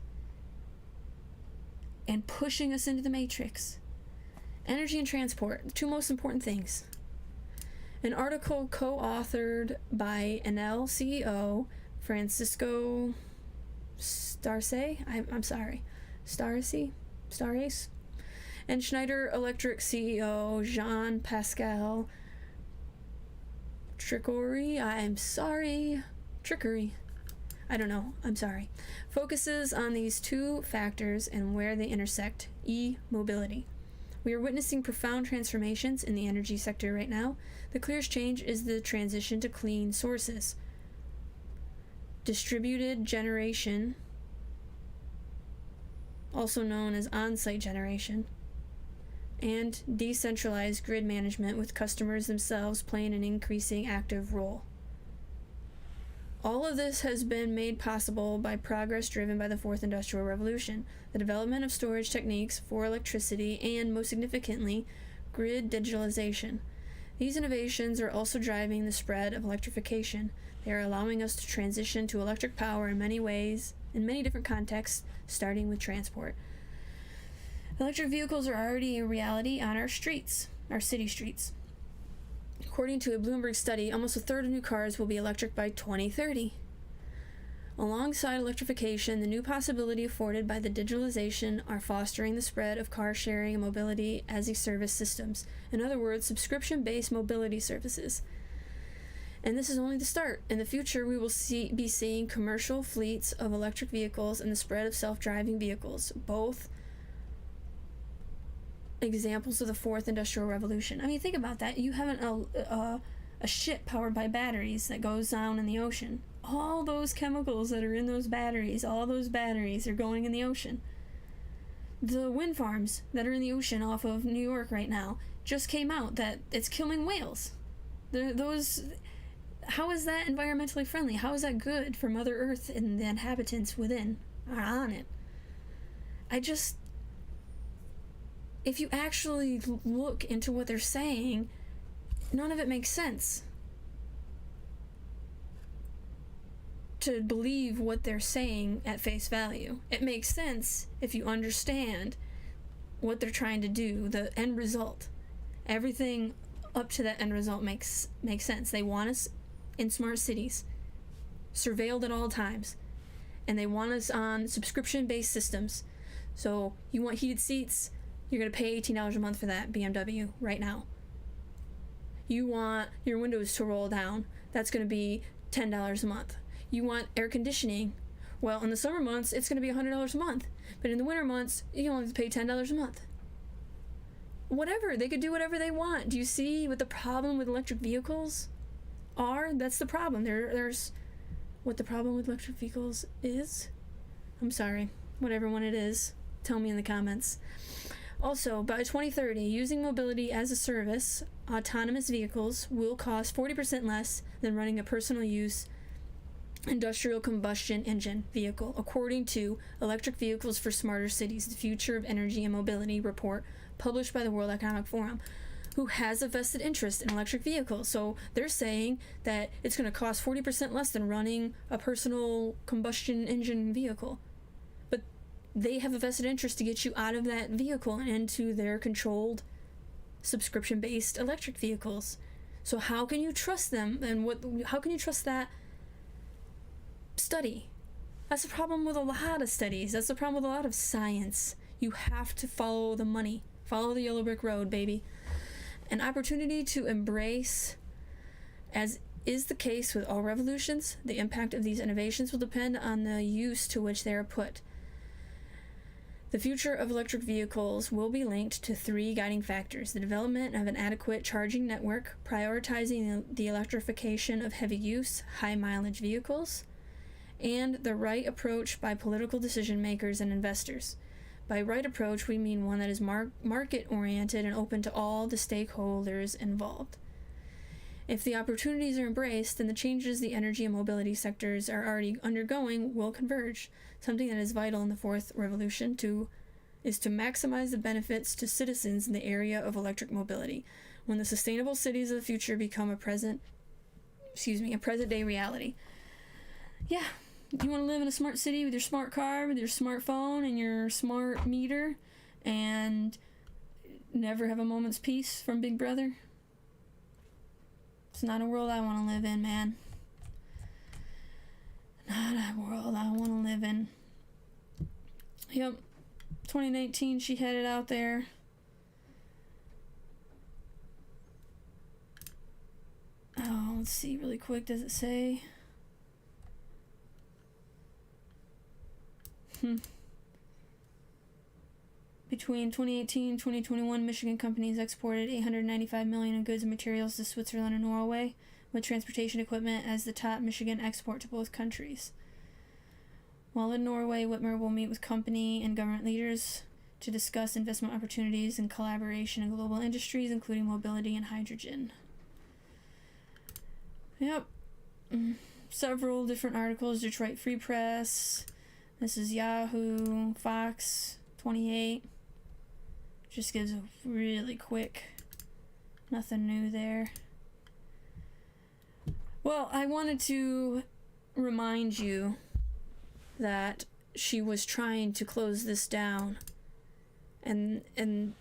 and pushing us into the matrix. Energy and transport, the two most important things. An article co-authored by Enel CEO Francisco Starce, and Schneider Electric CEO Jean-Pascal Trickery, focuses on these two factors and where they intersect. E-mobility. We are witnessing profound transformations in the energy sector right now. The clearest change is the transition to clean sources. Distributed generation, also known as on-site generation, and decentralized grid management, with customers themselves playing an increasing active role. All of this has been made possible by progress driven by the Fourth Industrial Revolution, the development of storage techniques for electricity, and, most significantly, grid digitalization. These innovations are also driving the spread of electrification. They are allowing us to transition to electric power in many ways, in many different contexts, starting with transport. Electric vehicles are already a reality on our streets, our city streets. According to a Bloomberg study, almost a third of new cars will be electric by 2030. Alongside electrification, the new possibility afforded by the digitalization are fostering the spread of car sharing and mobility as a service systems. In other words, subscription-based mobility services. And this is only the start. In the future, we will be seeing commercial fleets of electric vehicles and the spread of self-driving vehicles, both examples of the Fourth Industrial Revolution. I mean, think about that. You have a ship powered by batteries that goes down in the ocean. All those chemicals that are in those batteries, all those batteries are going in the ocean. The wind farms that are in the ocean off of New York right now just came out that it's killing whales. How is that environmentally friendly? How is that good for Mother Earth and the inhabitants within or on it? If you actually look into what they're saying, none of it makes sense. To believe what they're saying at face value. It makes sense if you understand what they're trying to do, the end result. Everything up to that end result makes sense. They want us in smart cities, surveilled at all times, and they want us on subscription-based systems. So you want heated seats, you're going to pay $18 a month for that, BMW, right now. You want your windows to roll down, that's going to be $10 a month. You want air conditioning, well, in the summer months, it's going to be $100 a month. But in the winter months, you only have to pay $10 a month. Whatever, they could do whatever they want. Do you see what the problem with electric vehicles are? That's the problem. There's what the problem with electric vehicles is. I'm sorry, whatever one it is, tell me in the comments. Also, by 2030, using mobility as a service, autonomous vehicles will cost 40% less than running a personal use industrial combustion engine vehicle, according to Electric Vehicles for Smarter Cities, the Future of Energy and Mobility report published by the World Economic Forum, who has a vested interest in electric vehicles. So they're saying that it's going to cost 40% less than running a personal combustion engine vehicle. But they have a vested interest to get you out of that vehicle and into their controlled subscription-based electric vehicles. So how can you trust them? And how can you trust that study? That's the problem with a lot of studies. That's the problem with a lot of science. You have to follow the money. Follow the yellow brick road, baby. An opportunity to embrace, as is the case with all revolutions, the impact of these innovations will depend on the use to which they are put. The future of electric vehicles will be linked to three guiding factors: the development of an adequate charging network, prioritizing the electrification of heavy use, high mileage vehicles, and the right approach by political decision makers and investors. By right approach, we mean one that is market-oriented and open to all the stakeholders involved. If the opportunities are embraced, then the changes the energy and mobility sectors are already undergoing will converge. Something that is vital in the fourth revolution is to maximize the benefits to citizens in the area of electric mobility, when the sustainable cities of the future become a present-day reality. Yeah. You want to live in a smart city with your smart car, with your smartphone, and your smart meter, and never have a moment's peace from Big Brother? It's not a world I want to live in, man. Not a world I want to live in. Yep. 2019, she headed out there. Oh, let's see really quick. Does it say? Between 2018 and 2021, Michigan companies exported $895 million in goods and materials to Switzerland and Norway, with transportation equipment as the top Michigan export to both countries. While in Norway, Whitmer will meet with company and government leaders to discuss investment opportunities and collaboration in global industries, including mobility and hydrogen. Yep. Several different articles: Detroit Free Press. This is Yahoo, Fox 28. Just gives a really quick, nothing new there. Well, I wanted to remind you that she was trying to close this down, and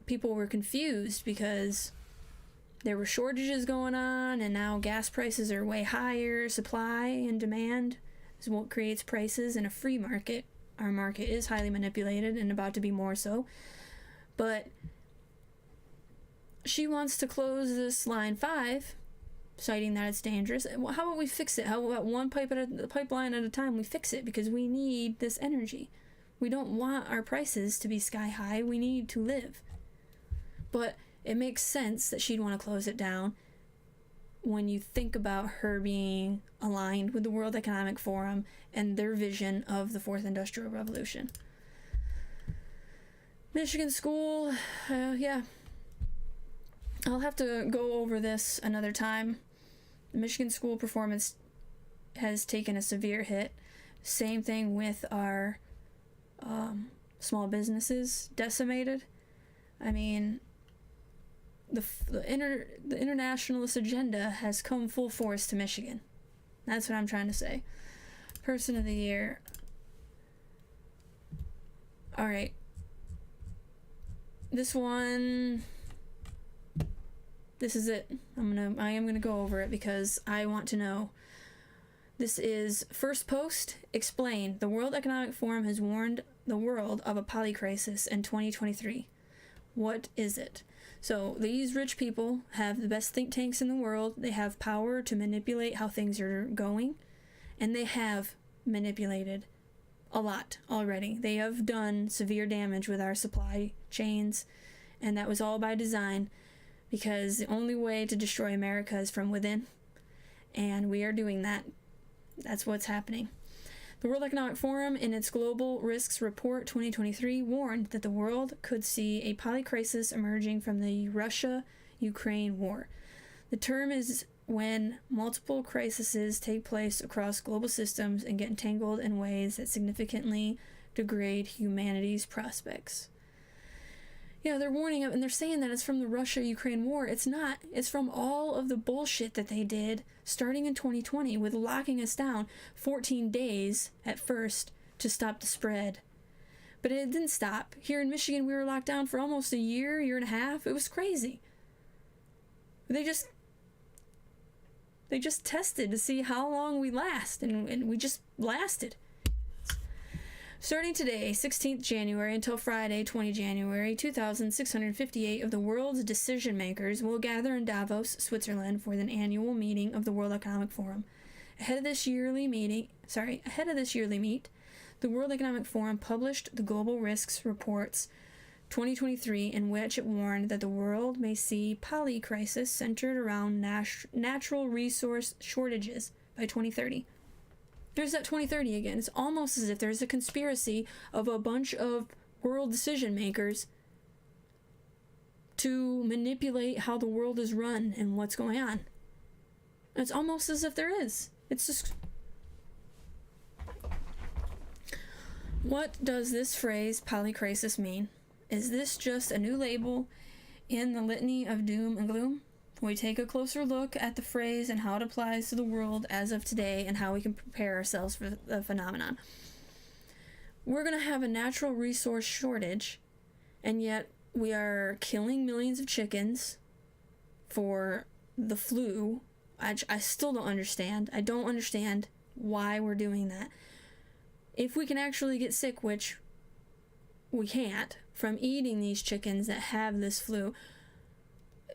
people were confused because there were shortages going on, and now gas prices are way higher. Supply and demand is what creates prices in a free market. Our market is highly manipulated and about to be more so. But she wants to close this line 5, citing that it's dangerous. How about we fix it? How about one pipeline at a time we fix it? Because we need this energy. We don't want our prices to be sky high. We need to live. But it makes sense that she'd want to close it down when you think about her being aligned with the World Economic Forum and their vision of the Fourth Industrial Revolution. Michigan school, yeah. I'll have to go over this another time. The Michigan school performance has taken a severe hit. Same thing with our small businesses, decimated. I mean, the internationalist agenda has come full force to Michigan. That's what I'm trying to say. Person of the year. All right. This one. This is it. I am gonna go over it because I want to know. This is First Post. Explain. The World Economic Forum has warned the world of a polycrisis in 2023. What is it? So these rich people have the best think tanks in the world. They have power to manipulate how things are going, and they have manipulated a lot already. They have done severe damage with our supply chains, and that was all by design, because the only way to destroy America is from within, and we are doing that. That's what's happening. The World Economic Forum, in its Global Risks Report 2023, warned that the world could see a polycrisis emerging from the Russia-Ukraine war. The term is when multiple crises take place across global systems and get entangled in ways that significantly degrade humanity's prospects. Yeah, they're warning them, and they're saying that it's from the Russia-Ukraine war. It's not. It's from all of the bullshit that they did starting in 2020 with locking us down 14 days at first to stop the spread. But it didn't stop. Here in Michigan, we were locked down for almost a year and a half. It was crazy. They just tested to see how long we last, and we just lasted. Starting today, 16th January, until Friday, 20 January, 2,658 of the world's decision makers will gather in Davos, Switzerland, for the annual meeting of the World Economic Forum. Ahead of this yearly meet, the World Economic Forum published the Global Risks Reports 2023, in which it warned that the world may see polycrisis centered around natural resource shortages by 2030. There's that 2030 again. It's almost as if there's a conspiracy of a bunch of world decision makers to manipulate how the world is run and what's going on. It's almost as if there is. It's just... What does this phrase, polycrisis, mean? Is this just a new label in the litany of doom and gloom? We take a closer look at the phrase and how it applies to the world as of today and how we can prepare ourselves for the phenomenon. We're going to have a natural resource shortage, and yet we are killing millions of chickens for the flu. I still don't understand. I don't understand why we're doing that. If we can actually get sick, which we can't, from eating these chickens that have this flu,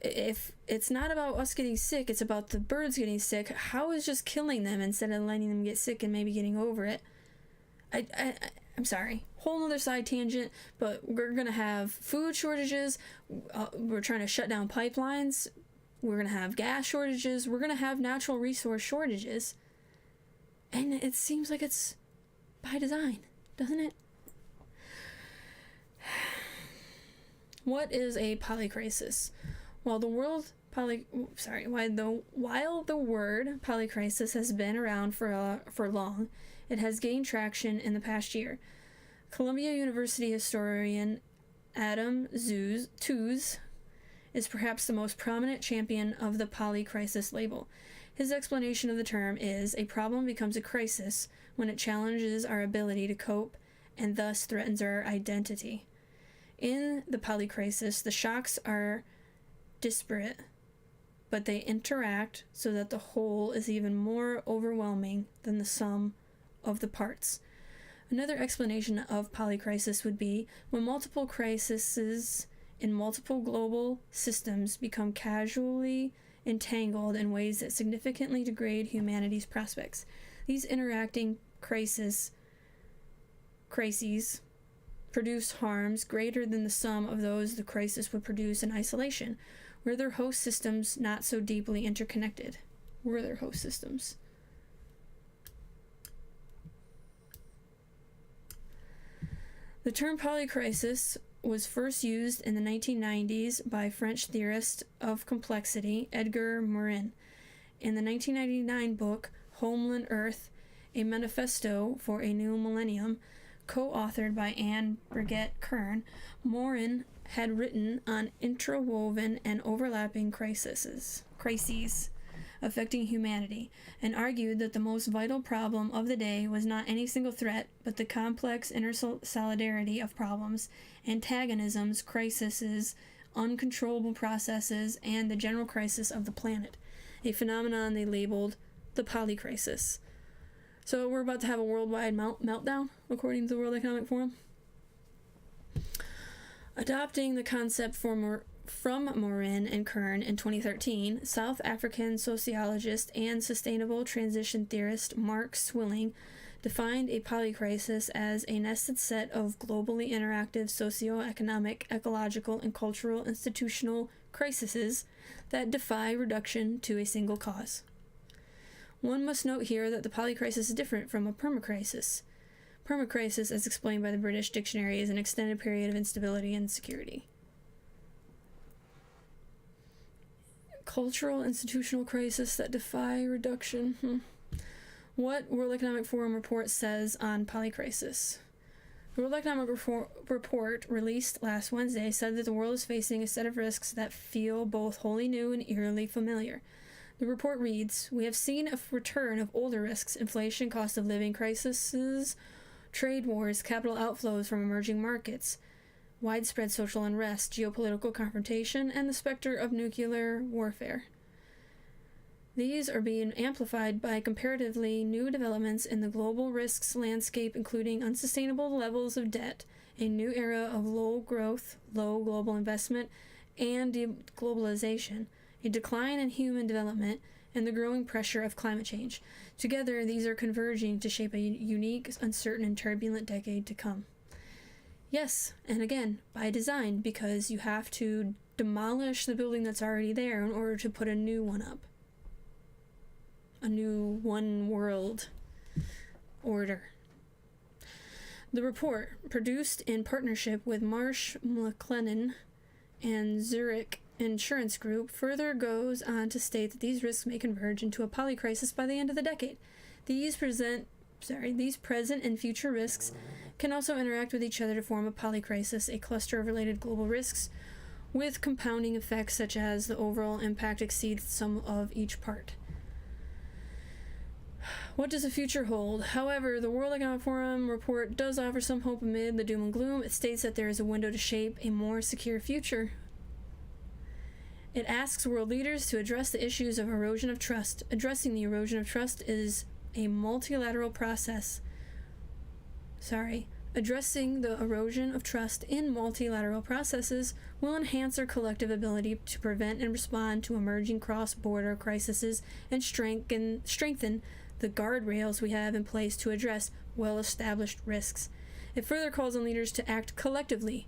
if it's not about us getting sick, it's about the birds getting sick, how is just killing them instead of letting them get sick and maybe getting over it? I'm sorry, whole other side tangent, but we're going to have food shortages, we're trying to shut down pipelines, we're going to have gas shortages, we're going to have natural resource shortages, and it seems like it's by design, doesn't it? What is a polycrisis? While the word polycrisis has been around for long, it has gained traction in the past year. Columbia University historian Adam Tooze is perhaps the most prominent champion of the polycrisis label. His explanation of the term is, a problem becomes a crisis when it challenges our ability to cope and thus threatens our identity. In the polycrisis, the shocks are disparate, but they interact so that the whole is even more overwhelming than the sum of the parts. Another explanation of polycrisis would be when multiple crises in multiple global systems become casually entangled in ways that significantly degrade humanity's prospects. These interacting crises produce harms greater than the sum of those the crisis would produce in isolation. Were their host systems not so deeply interconnected? Were their host systems? The term polycrisis was first used in the 1990s by French theorist of complexity Edgar Morin. In the 1999 book Homeland Earth, A Manifesto for a New Millennium, co-authored by Anne Brigitte Kern, Morin had written on interwoven and overlapping crises affecting humanity, and argued that the most vital problem of the day was not any single threat, but the complex intersolidarity of problems, antagonisms, crises, uncontrollable processes, and the general crisis of the planet, a phenomenon they labeled the polycrisis. So we're about to have a worldwide meltdown, according to the World Economic Forum. Adopting the concept from Morin and Kern in 2013, South African sociologist and sustainable transition theorist Mark Swilling defined a polycrisis as a nested set of globally interactive socio-economic, ecological, and cultural institutional crises that defy reduction to a single cause. One must note here that the polycrisis is different from a permacrisis. Permacrisis, as explained by the British Dictionary, is an extended period of instability and insecurity. Cultural institutional crisis that defy reduction. What World Economic Forum report says on polycrisis. The World Economic Report, released last Wednesday, said that the world is facing a set of risks that feel both wholly new and eerily familiar. The report reads, "We have seen a return of older risks: inflation, cost of living crises, trade wars, capital outflows from emerging markets, widespread social unrest, geopolitical confrontation, and the specter of nuclear warfare. These are being amplified by comparatively new developments in the global risks landscape, including unsustainable levels of debt, a new era of low growth, low global investment, and deglobalization, a decline in human development, and the growing pressure of climate change. Together, these are converging to shape a unique, uncertain, and turbulent decade to come." Yes, and again, by design, because you have to demolish the building that's already there in order to put a new one up. A new one world order. The report, produced in partnership with Marsh McLennan and Zurich Insurance Group, further goes on to state that these risks may converge into a polycrisis by the end of the decade. These present and future risks can also interact with each other to form a polycrisis, a cluster of related global risks with compounding effects such as the overall impact exceeds some of each part. What does the future hold? However, the World Economic Forum report does offer some hope amid the doom and gloom. It states that there is a window to shape a more secure future. It asks world leaders to address the issues of erosion of trust. Addressing the erosion of trust is a multilateral process. Addressing the erosion of trust in multilateral processes will enhance our collective ability to prevent and respond to emerging cross-border crises and strengthen the guardrails we have in place to address well-established risks. It further calls on leaders to act collectively,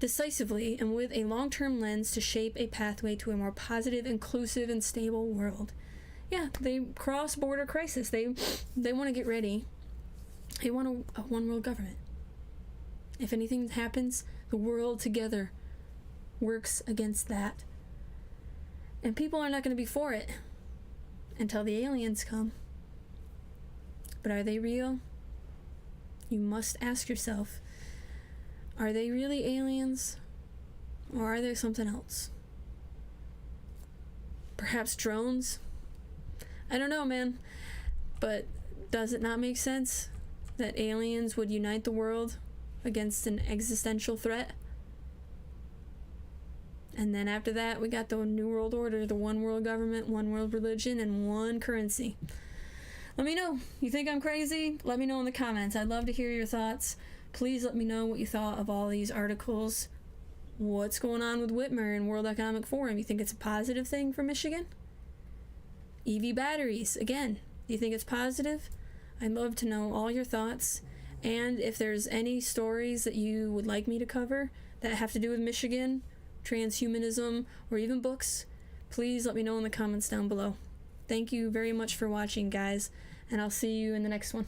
decisively, and with a long-term lens to shape a pathway to a more positive, inclusive, and stable world. Yeah, they cross-border crisis. They want to get ready. They want a one-world government. If anything happens, the world together works against that. And people are not going to be for it until the aliens come. But are they real? You must ask yourself, are they really aliens? Or are they something else? Perhaps drones? I don't know, man. But does it not make sense that aliens would unite the world against an existential threat? And then after that, we got the New World Order, the one world government, one world religion, and one currency. Let me know. You think I'm crazy? Let me know in the comments. I'd love to hear your thoughts. Please let me know what you thought of all these articles. What's going on with Whitmer and World Economic Forum? You think it's a positive thing for Michigan? EV batteries, again, do you think it's positive? I'd love to know all your thoughts. And if there's any stories that you would like me to cover that have to do with Michigan, transhumanism, or even books, please let me know in the comments down below. Thank you very much for watching, guys, and I'll see you in the next one.